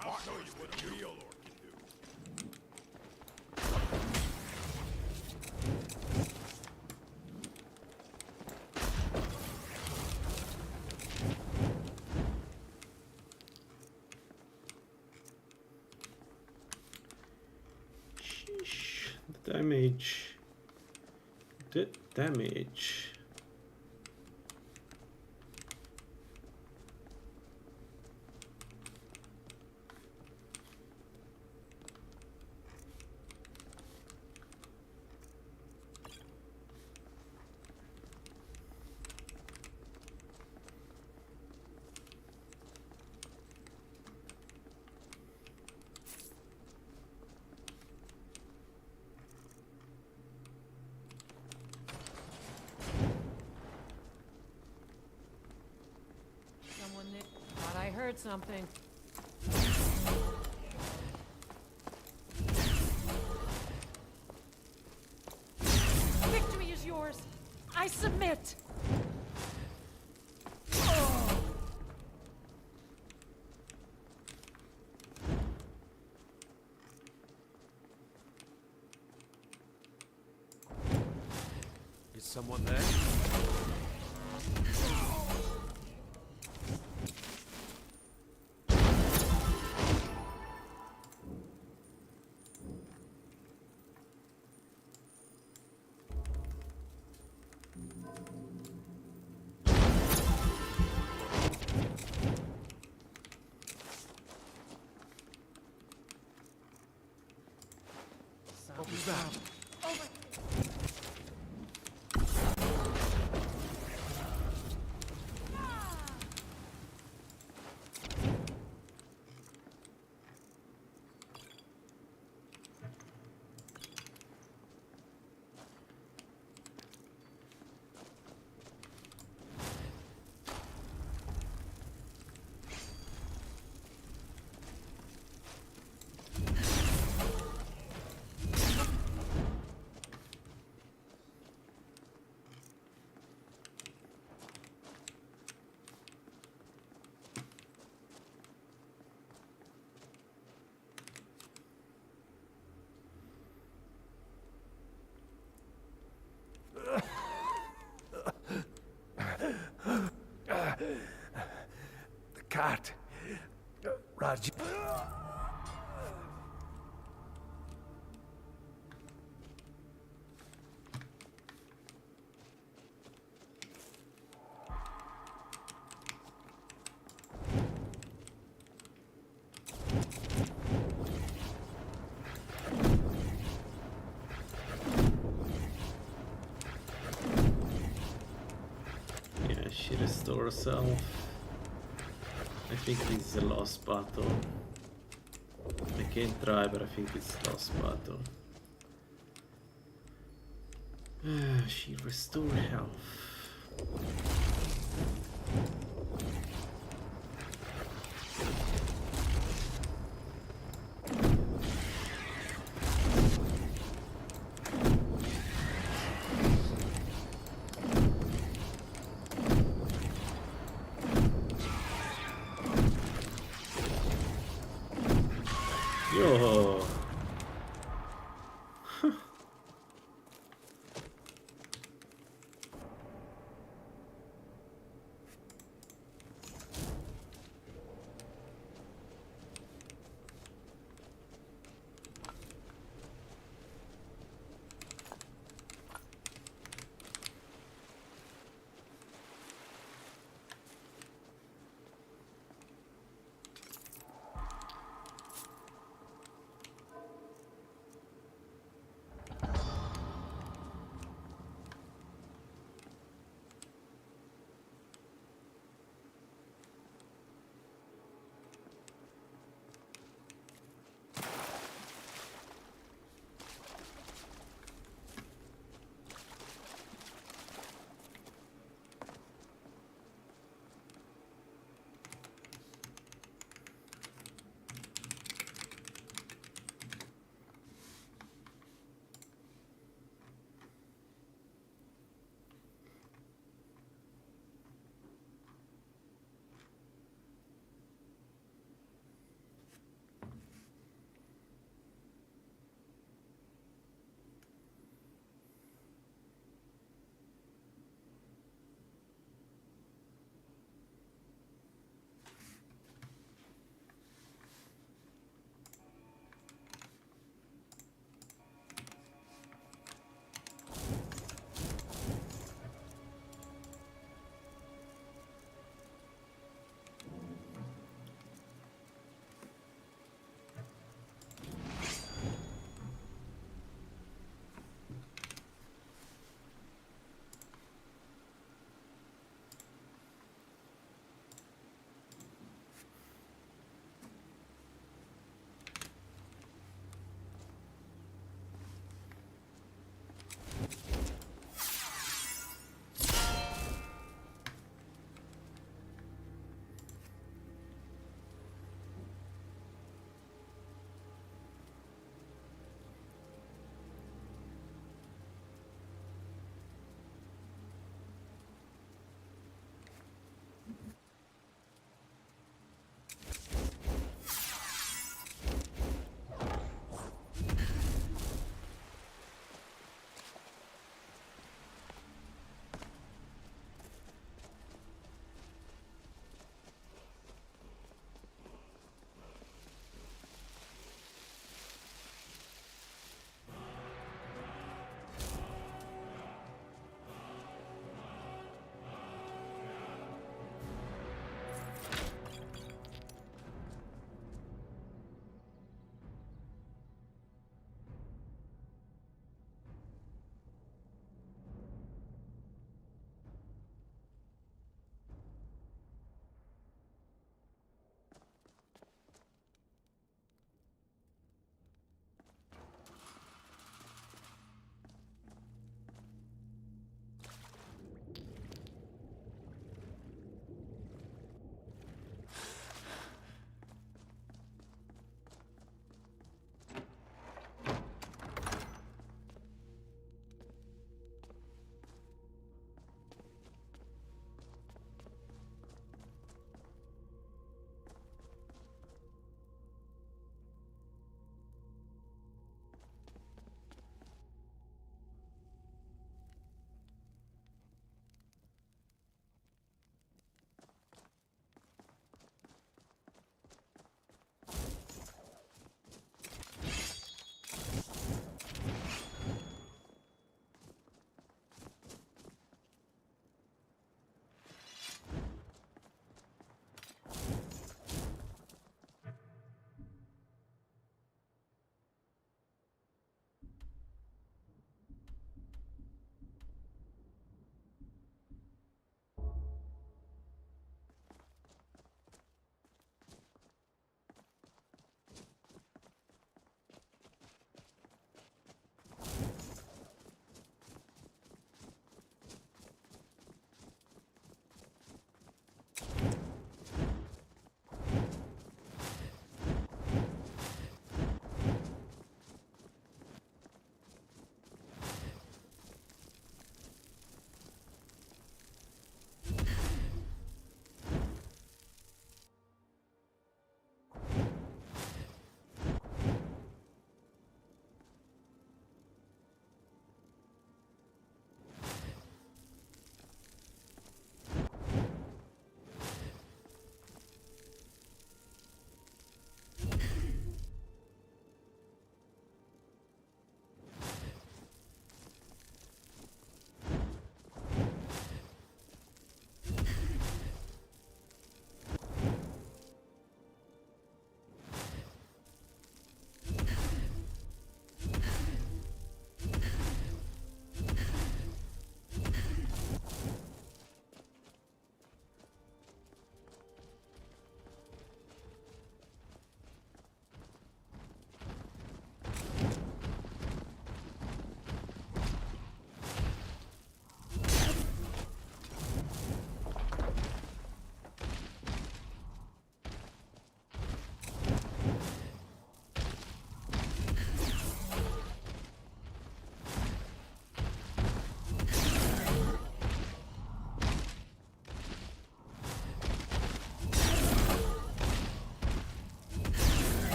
I'll show you what a real orc can do. Sheesh. The damage. The damage. Someone there. Thought I heard something. Victory is yours. I submit. Is someone there? The cat. Raj. Yeah, she restored herself. I think this is the last battle. I can't try, but I think it's the last battle. She restored health. Yo.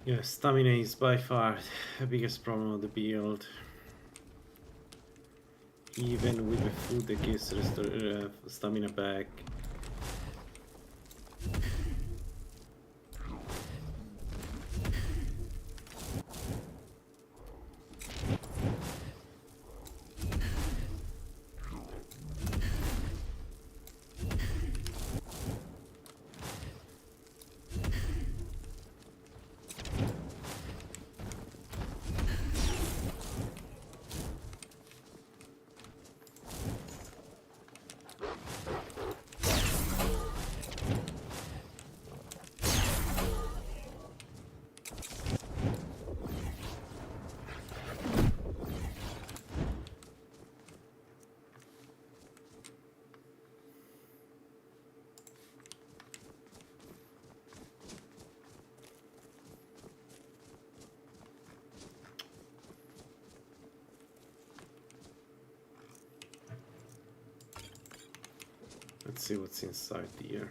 Yeah, stamina is by far the biggest problem of the build. Even with the food that gives stamina back. Let's see what's inside here.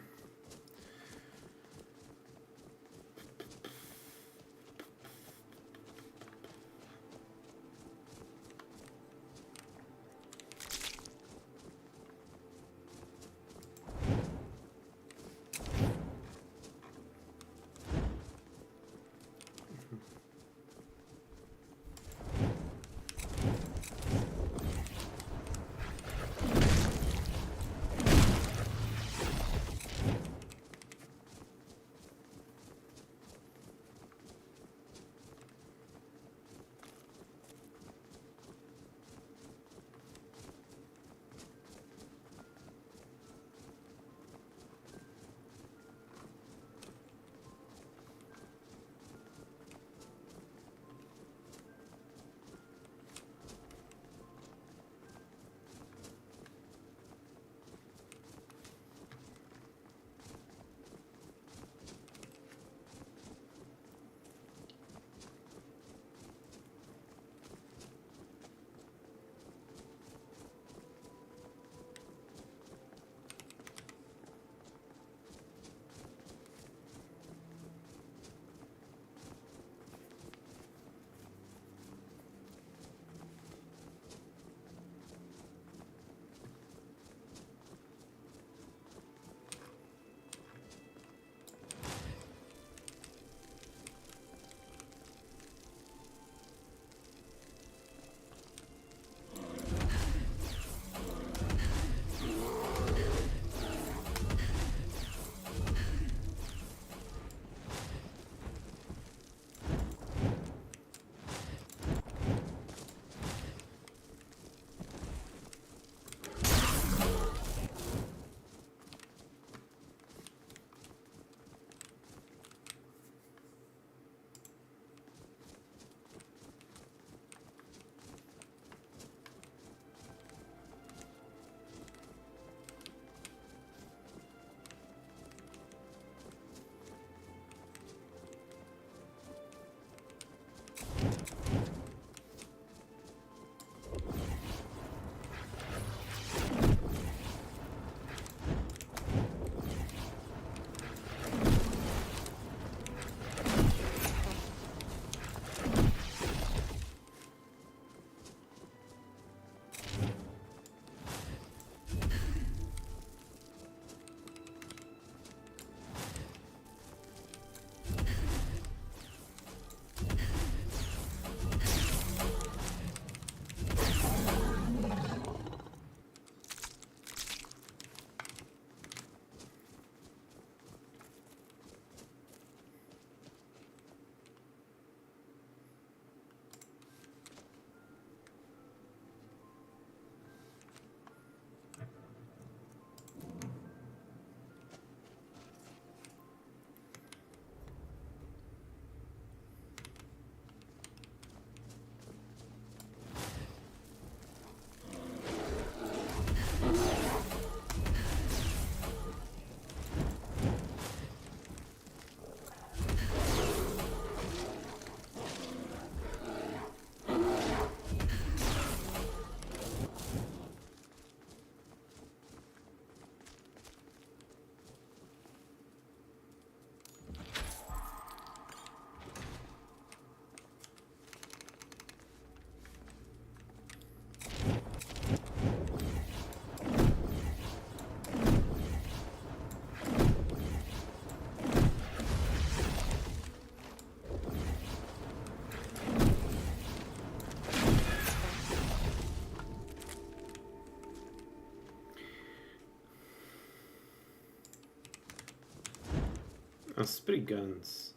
Spray guns.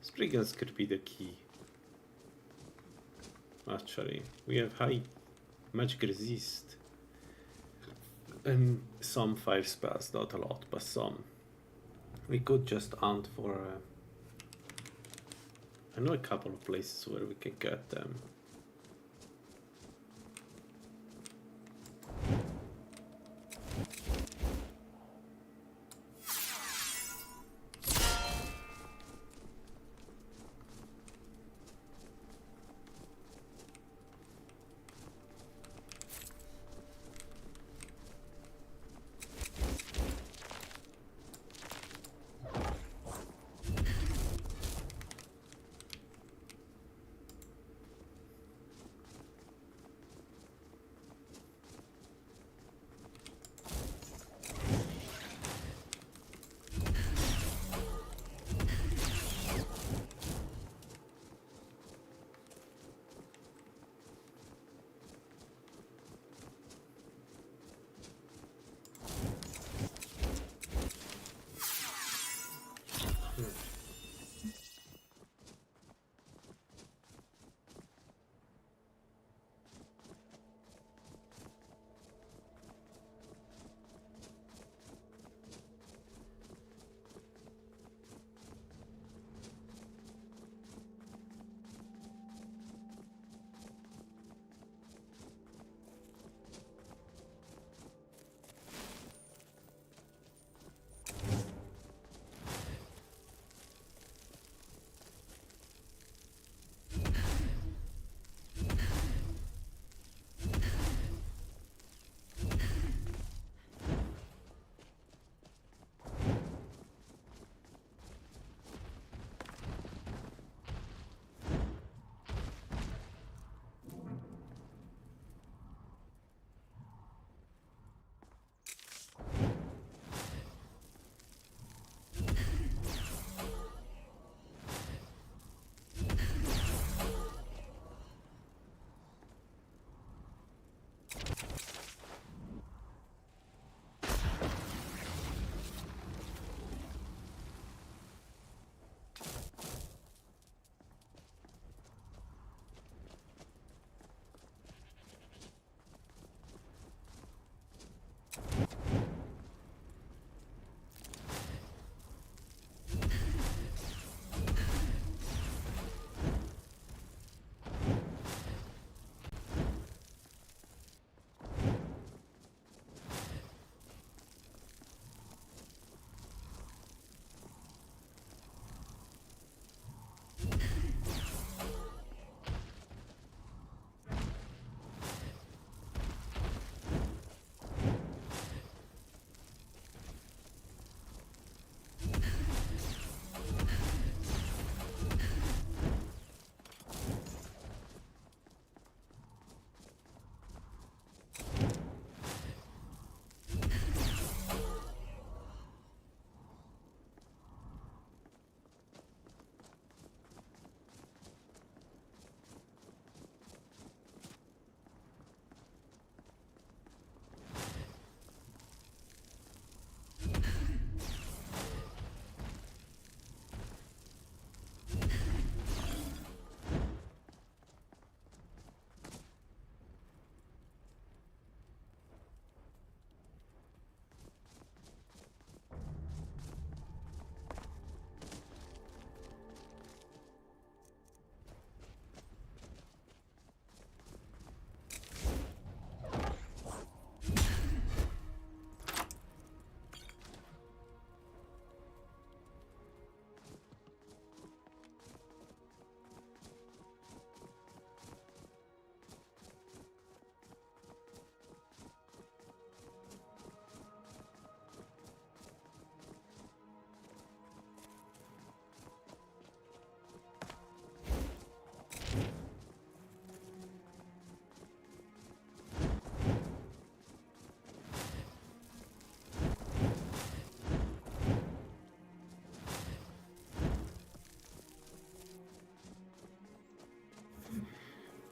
Spray guns could be the key. Actually, we have high magic resist and some fire spells, not a lot, but some. We could just hunt for. I know a couple of places where we can get them.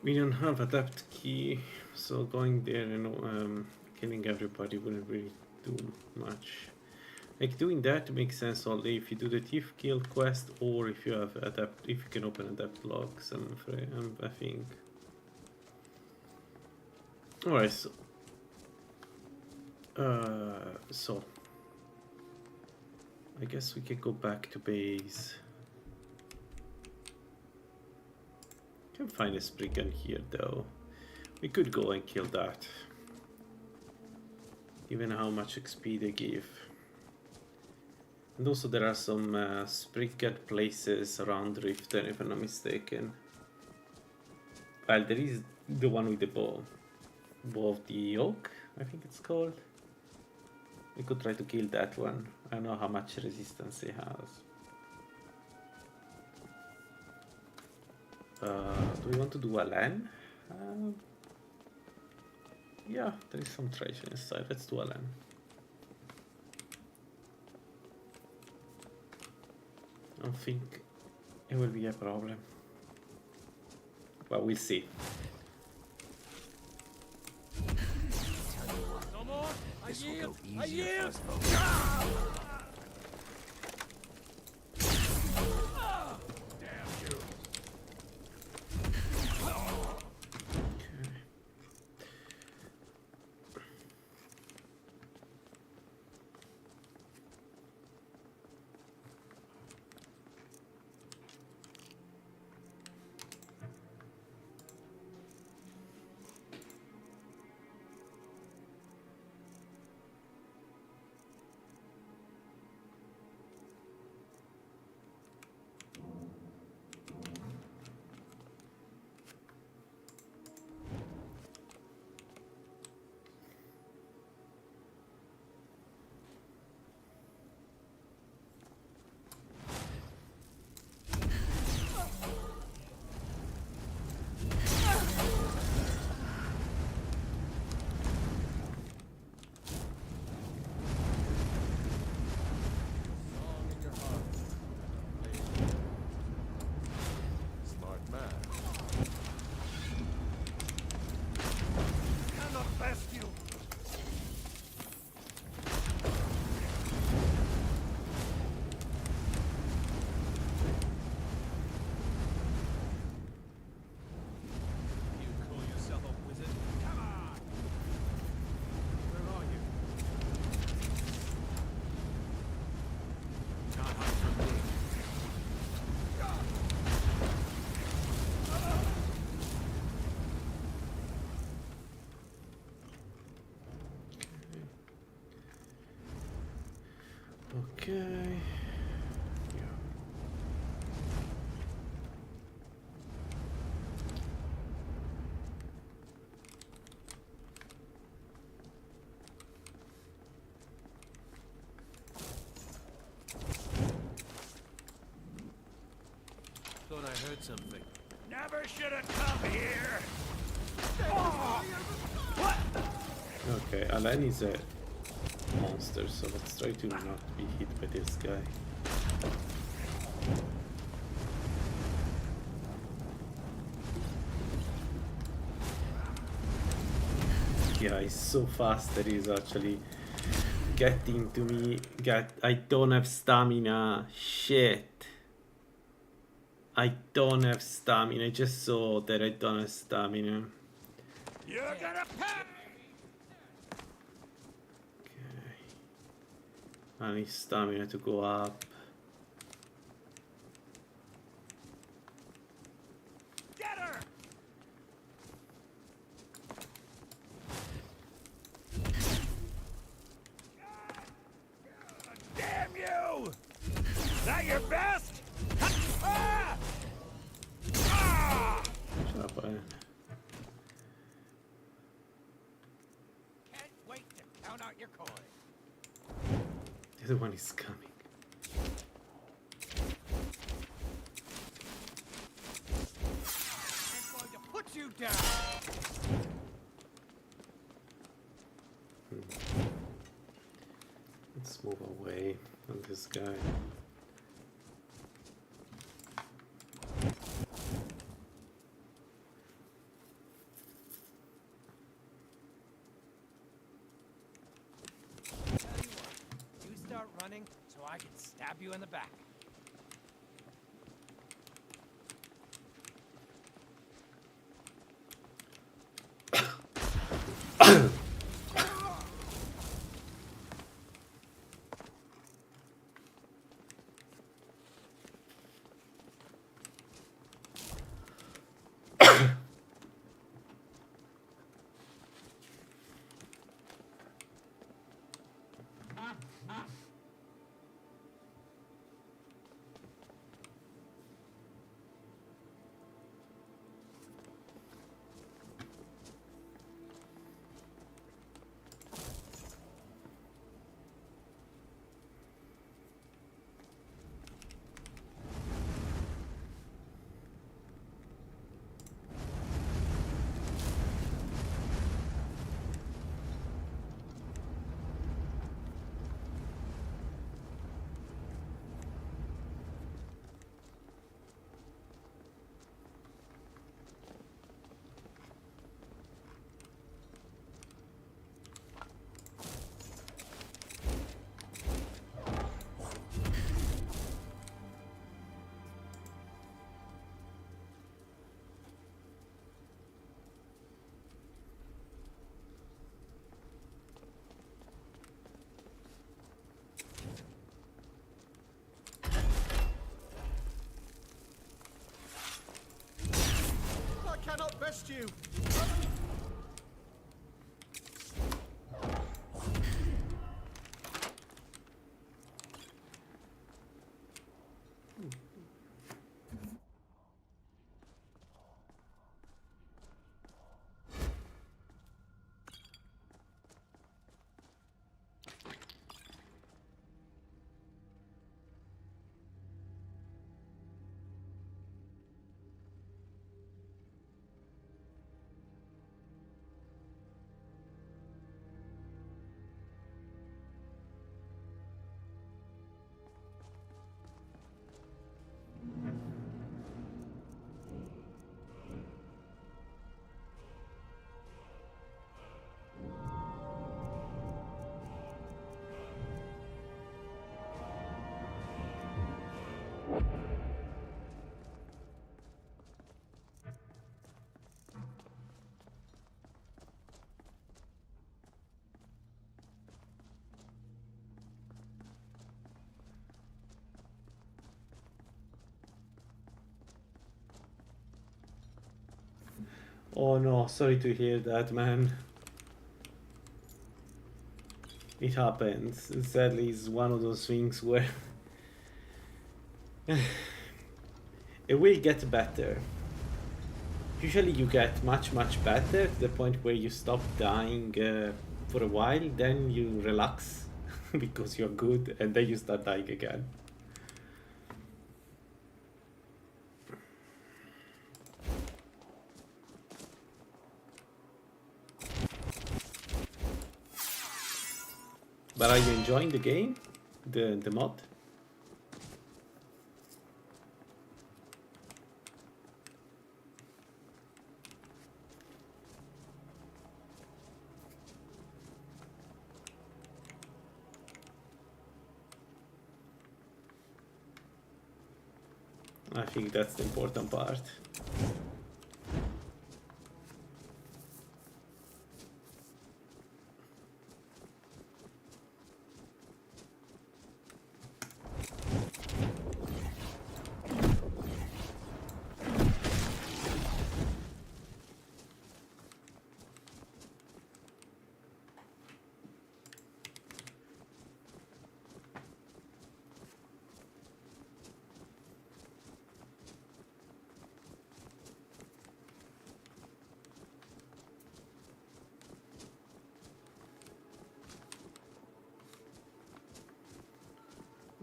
We don't have a depth key, so going there and killing everybody wouldn't really do much. Like doing that makes sense only if you do the Thief Guild quest or if you have adapt, if you can open adapt logs. I'm afraid. I think. All right. So I guess we can go back to base. Can't find a Spriggan here though. We could go and kill that. Given how much XP they give. And also there are some Spriggan places around Riften if I'm not mistaken. Well, there is the one with the bow. Bow of the Oak, I think it's called. We could try to kill that one. I don't know how much resistance it has. Do we want to do a LAN? Yeah, there is some treasure inside. Let's do a LAN. I don't think it will be a problem. But we'll see. No more. This will go I easier yield. for us both. Okay. Thought I heard something. Never should have come here. Okay, Alan is a monster, so let's try to not be hit by this guy. Yeah, he's so fast that he's actually getting to me. I don't have stamina. Shit. I don't have stamina. I just saw that I don't have stamina. You're gonna pay. I need stamina to go up. Get her! Damn you! Is that your best? Ah! Ah! Shut up, Ian. Can't wait to count out your coin. The other one is coming. I'm going to put you down. Let's move away from this guy. I can stab you in the back. I cannot best you. Oh no, sorry to hear that, man. It happens. Sadly, it's one of those things where it will get better. Usually you get much better to the point where you stop dying for a while, then you relax because you're good, and then you start dying again. But are you enjoying the game? The mod? I think that's the important part.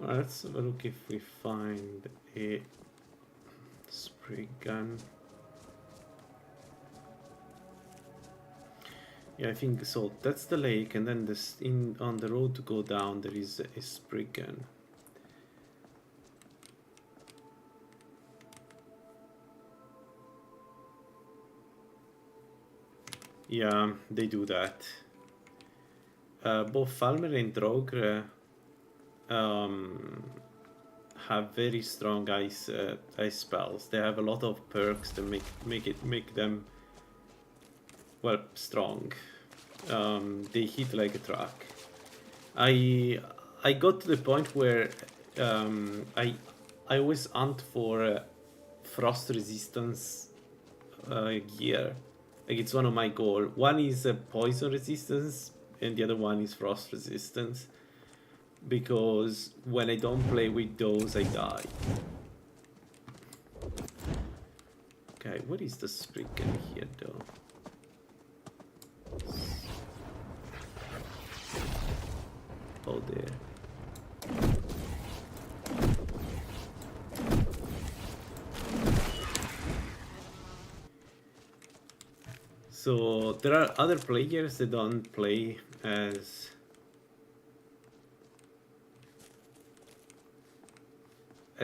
Let's have a look if we find a spray gun. Yeah, I think so. That's the lake, and then this on the road to go down there is a spray gun. Yeah, they do that. Both Falmer and Draugr have very strong ice spells. They have a lot of perks that make them, well, strong. They hit like a truck. I got to the point where I always hunt for frost resistance gear. Like, it's one of my goals. One is poison resistance and the other one is frost resistance, because when I don't play with those I die. Okay, what is the spriggan here though? Oh, there. So there are other players that don't play as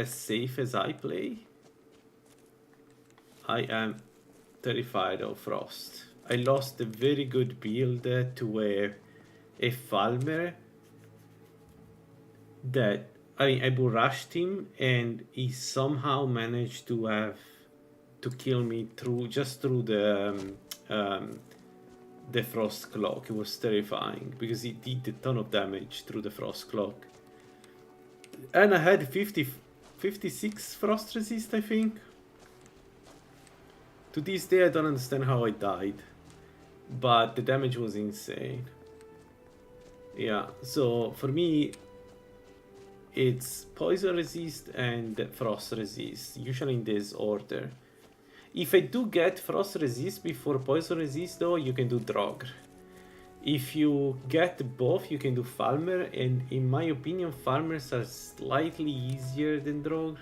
safe as I play. I am terrified of frost. I lost a very good build to a Falmer that I bull rushed him and he somehow managed to kill me through the frost cloak. It was terrifying because he did a ton of damage through the frost cloak. And I had 56 frost resist, I think. To this day I don't understand how I died, but the damage was insane. Yeah, so for me it's poison resist and frost resist, usually in this order. If I do get frost resist before poison resist though, you can do Drogr. If you get both, you can do Falmer, and in my opinion Falmers are slightly easier than Drogr,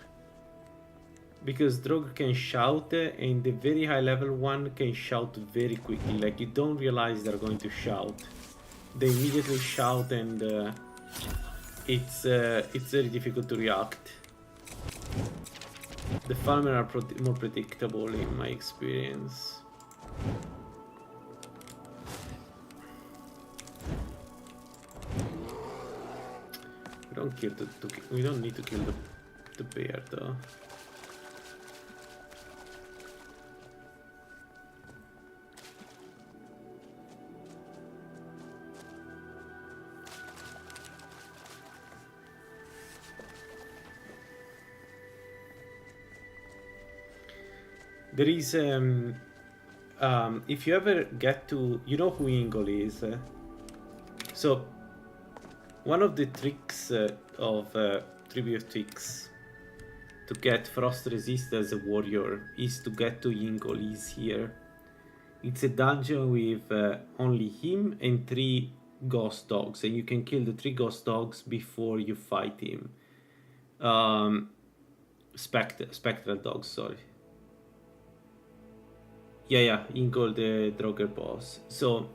because Drogr can shout and the very high level one can shout very quickly. Like, you don't realize they're going to shout. They immediately shout and it's very difficult to react. The Falmer are more predictable in my experience. We don't need to kill the bear though. There is if you ever get to, you know who Ingol is. So one of the tricks of Tribute of Twix to get frost resist as a warrior is to get to Ingol. He's here. It's a dungeon with only him and 3 ghost dogs, and you can kill the 3 ghost dogs before you fight him. Spectral dogs, sorry. Yeah, Ingol, the Drogger boss. So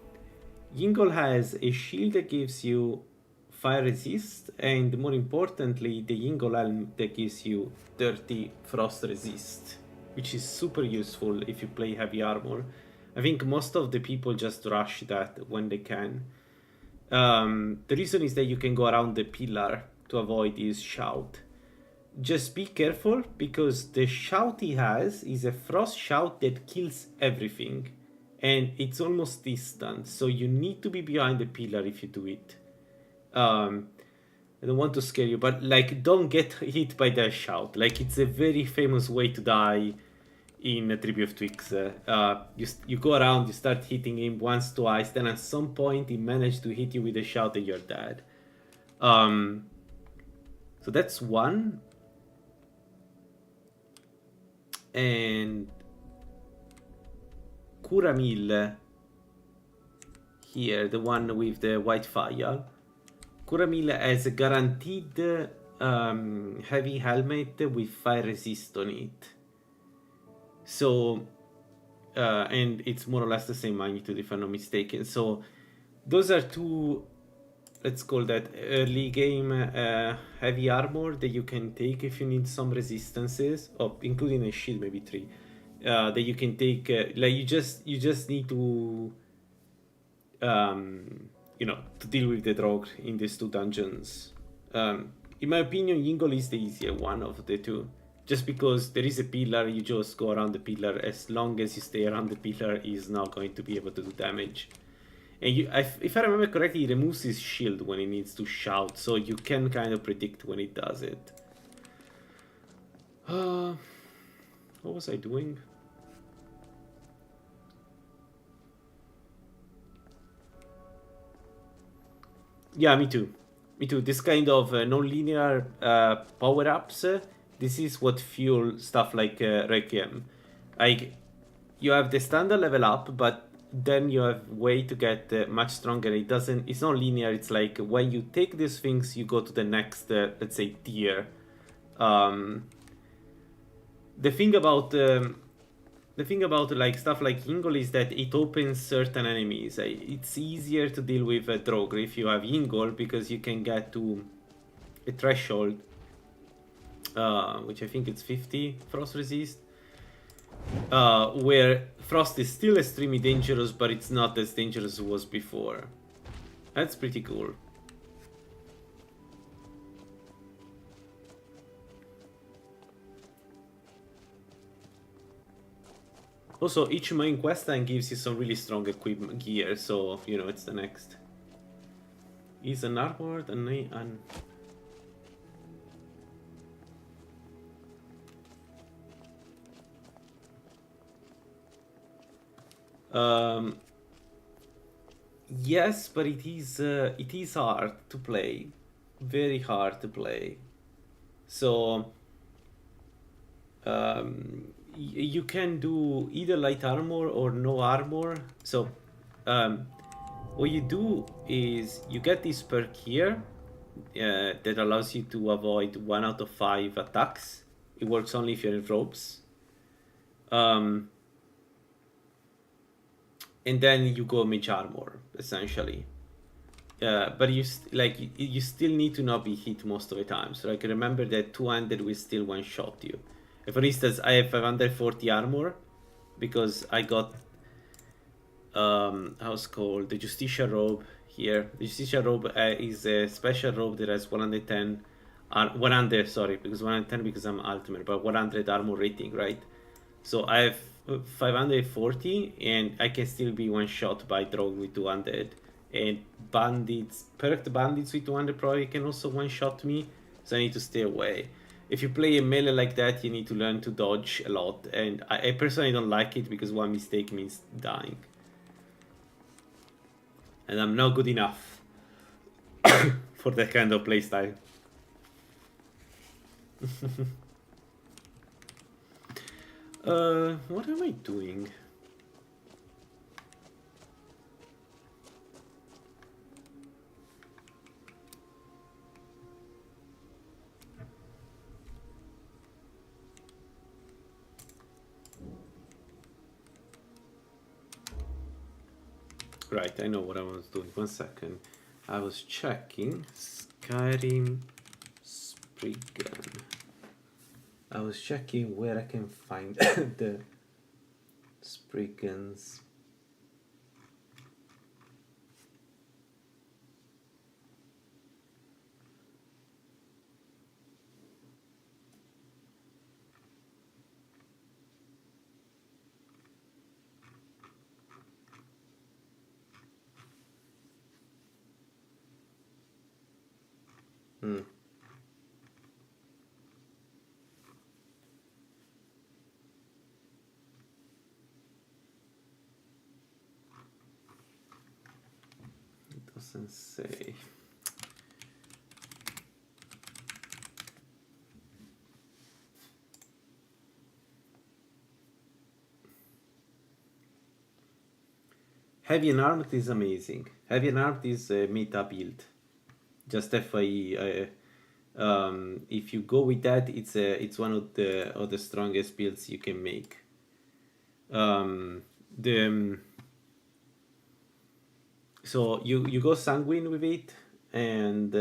Ingol has a shield that gives you fire resist, and more importantly, the Ingol helm that gives you 30 frost resist, which is super useful if you play heavy armor. I think most of the people just rush that when they can. The reason is that you can go around the pillar to avoid his shout. Just be careful, because the shout he has is a frost shout that kills everything, and it's almost instant, so you need to be behind the pillar if you do it. I don't want to scare you, but like, don't get hit by that shout. Like, it's a very famous way to die in Tribute of Twix. You go around, you start hitting him once, twice, then at some point he managed to hit you with a shout and you're dead. So that's one. And Kuramil here, the one with the white file. Kuramil has a guaranteed heavy helmet with fire resist on it. So, and it's more or less the same magnitude if I'm not mistaken. So, those are 2, let's call that early game heavy armor that you can take if you need some resistances, including a shield, maybe 3, that you can take. Like, you just need to, you know, to deal with the Drogr in these 2 dungeons. in my opinion, Yingle is the easier one of the two. Just because there is a pillar, you just go around the pillar. As long as you stay around the pillar, he's not going to be able to do damage. And if I remember correctly, he removes his shield when he needs to shout, so you can kind of predict when he does it. What was I doing? Yeah, me too. Me too. This kind of non-linear power-ups, this is what fuel stuff like Requiem. Like, you have the standard level up, but then you have way to get much stronger. It's not linear. It's like when you take these things, you go to the next, let's say, tier. The thing about like stuff like Yingle is that it opens certain enemies. It's easier to deal with a Draugr if you have Yingle, because you can get to a threshold, which I think it's 50 frost resist, where frost is still extremely dangerous, but it's not as dangerous as it was before. That's pretty cool. Also, each main quest line gives you some really strong equipment gear, so, you know, it's the next. Is an armored and yes, but it is hard to play. Very hard to play. So you can do either light armor or no armor. So what you do is you get this perk here that allows you to avoid 1 out of 5 attacks. It works only if you're in ropes. And then you go mage armor, essentially. But you still need to not be hit most of the time. So like, remember that 200 will still one-shot you. For instance, I have 540 armor because I got how's it called, the Justicia robe here. The Justicia robe is a special robe that has 110 100, sorry, because 110 because I'm ultimate, but 100 armor rating, right? So I have 540 and I can still be one shot by Draugr with 200, and bandits, perked bandits with 200 probably can also one shot me, so I need to stay away. If you play a melee like that, you need to learn to dodge a lot, and I personally don't like it because one mistake means dying. And I'm not good enough for that kind of playstyle. What am I doing? Right, I know what I was doing. 1 second. I was checking Skyrim Spriggan. I was checking where I can find the Spriggans. It doesn't say. Heavy and armed is amazing. Heavy and armed is a meta build. Just FYE, if you go with that, it's one of the strongest builds you can make. So you go sanguine with it, and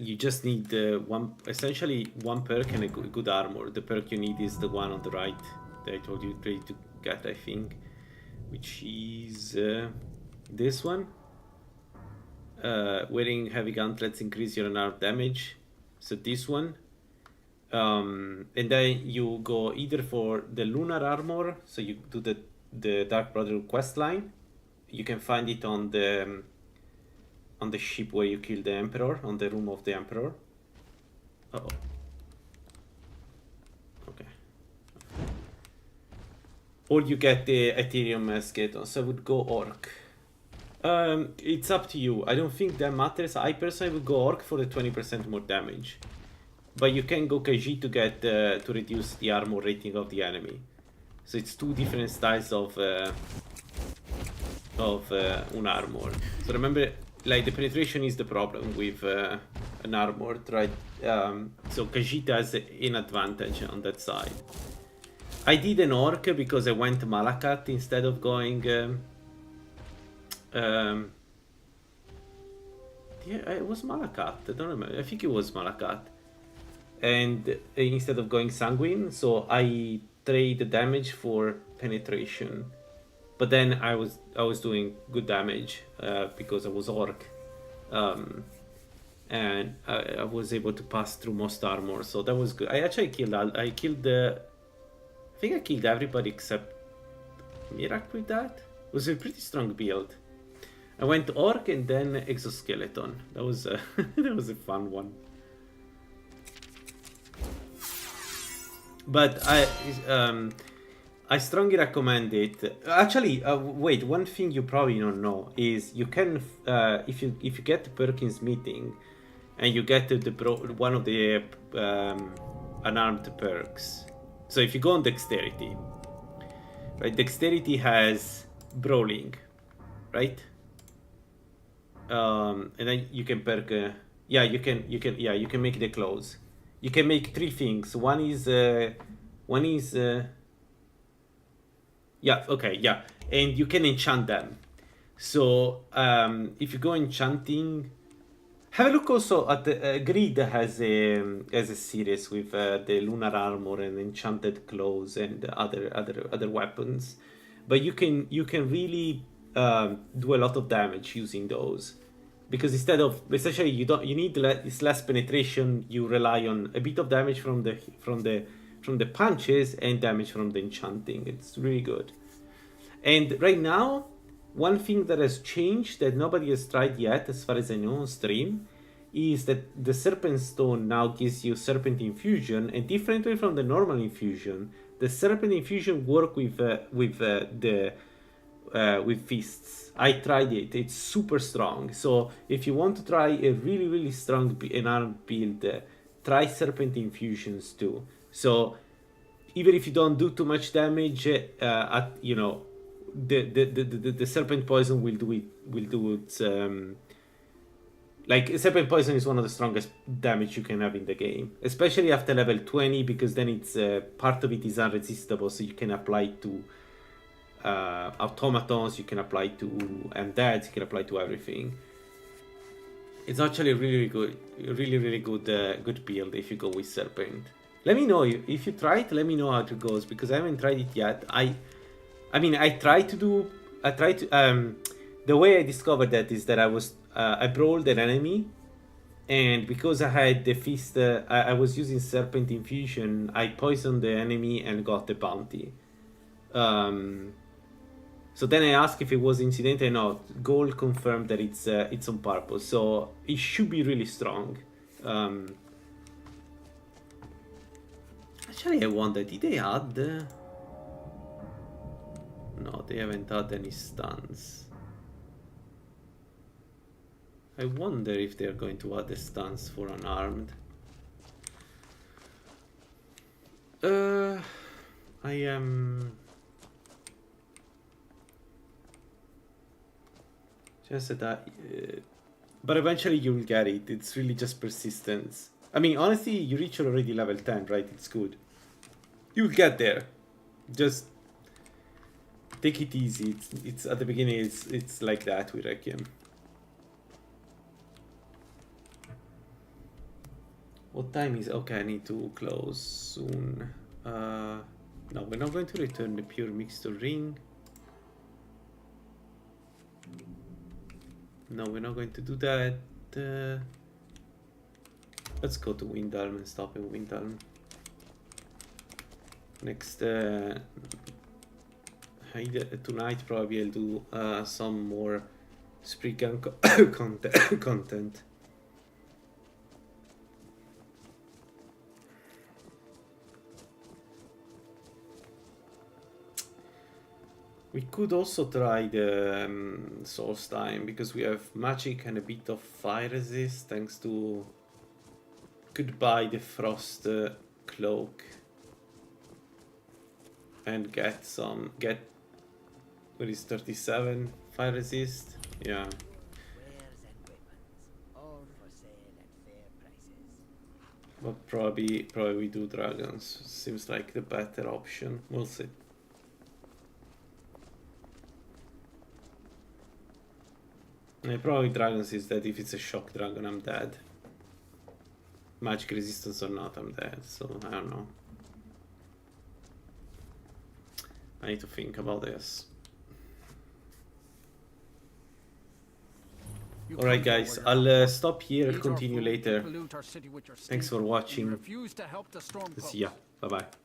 you just need essentially one perk and a good armor. The perk you need is the one on the right that I told you ready to get, I think, which is this one. wearing heavy gauntlets increase your unarmed damage. So this one. And then you go either for the lunar armor, so you do the Dark Brotherhood quest line. You can find it on the ship where you kill the Emperor, on the room of the Emperor. Uh-oh. Okay. Or you get the Ethereum skeleton, so I would go Orc. It's up to you. I don't think that matters. I personally would go Orc for the 20% more damage. But you can go Khajiit to get to reduce the armor rating of the enemy. So it's two different styles of an armor. So remember, like, the penetration is the problem with an armor, right? So Khajiit has an advantage on that side. I did an Orc because I went Malakat instead of going... yeah, it was Malakat. I don't remember. I think it was Malakat. And instead of going Sanguine, so I trade the damage for penetration. But then I was doing good damage because I was Orc. And I was able to pass through most armor, so that was good. I actually killed I think I killed everybody except Mirak with that. It was a pretty strong build. I went Orc and then Exoskeleton. That was that was a fun one. But I strongly recommend it. Actually, wait. One thing you probably don't know is you can if you get Perkins meeting, and you get one of the unarmed perks. So if you go on Dexterity, right? Dexterity has Brawling, right? And then you can perk. You can make the clothes. You can make three things. One is and you can enchant them. So if you go enchanting, have a look also at the Greed has a series with the lunar armor and enchanted clothes and other weapons, but you can really do a lot of damage using those. Because instead of, essentially, you need less penetration. You rely on a bit of damage from the punches and damage from the enchanting. It's really good. And right now, one thing that has changed that nobody has tried yet, as far as I know on stream, is that the Serpent Stone now gives you Serpent Infusion, and differently from the normal infusion, the Serpent Infusion work with fists. I tried it. It's super strong. So if you want to try a really strong enarmed build, try Serpent Infusions too. So even if you don't do too much damage, the Serpent Poison will do its like Serpent Poison is one of the strongest damage you can have in the game, especially after level 20, because then it's part of it is unresistible, so you can apply to automatons, you can apply to undeads, you can apply to everything. It's actually really good, really good build if you go with Serpent. Let me know if you try it. Let me know how it goes, because I haven't tried it yet. I tried to the way I discovered that is that I brawled an enemy, and because I had the fist, I was using Serpent Infusion. I poisoned the enemy and got the bounty. So then I asked if it was incidental. No, Gold confirmed that it's on purpose. So it should be really strong. Actually, I wonder, did they add? No, they haven't had any stuns. I wonder if they're going to add a stance for unarmed. I am... Just that... but eventually you will get it. It's really just persistence. I mean, honestly, you reach already level 10, right? It's good. You'll get there. Just... take it easy. It's at the beginning, it's like that with Requiem. What time is... okay, I need to close soon. No, we're not going to return the pure mixture ring. No, we're not going to do that. Let's go to Windhelm and stop in Windhelm. Next, tonight probably I'll do some more Spriggan content. We could also try the Solstheim, because we have magic and a bit of fire resist thanks to... Could buy the frost cloak and get some... What is 37 fire resist? Yeah. But probably we do dragons. Seems like the better option. We'll see. Probably dragons is that if it's a shock dragon, I'm dead. Magic resistance or not, I'm dead. So I don't know. I need to think about this. Alright guys, I'll stop here, continue later. Thanks for watching. See ya. Bye bye.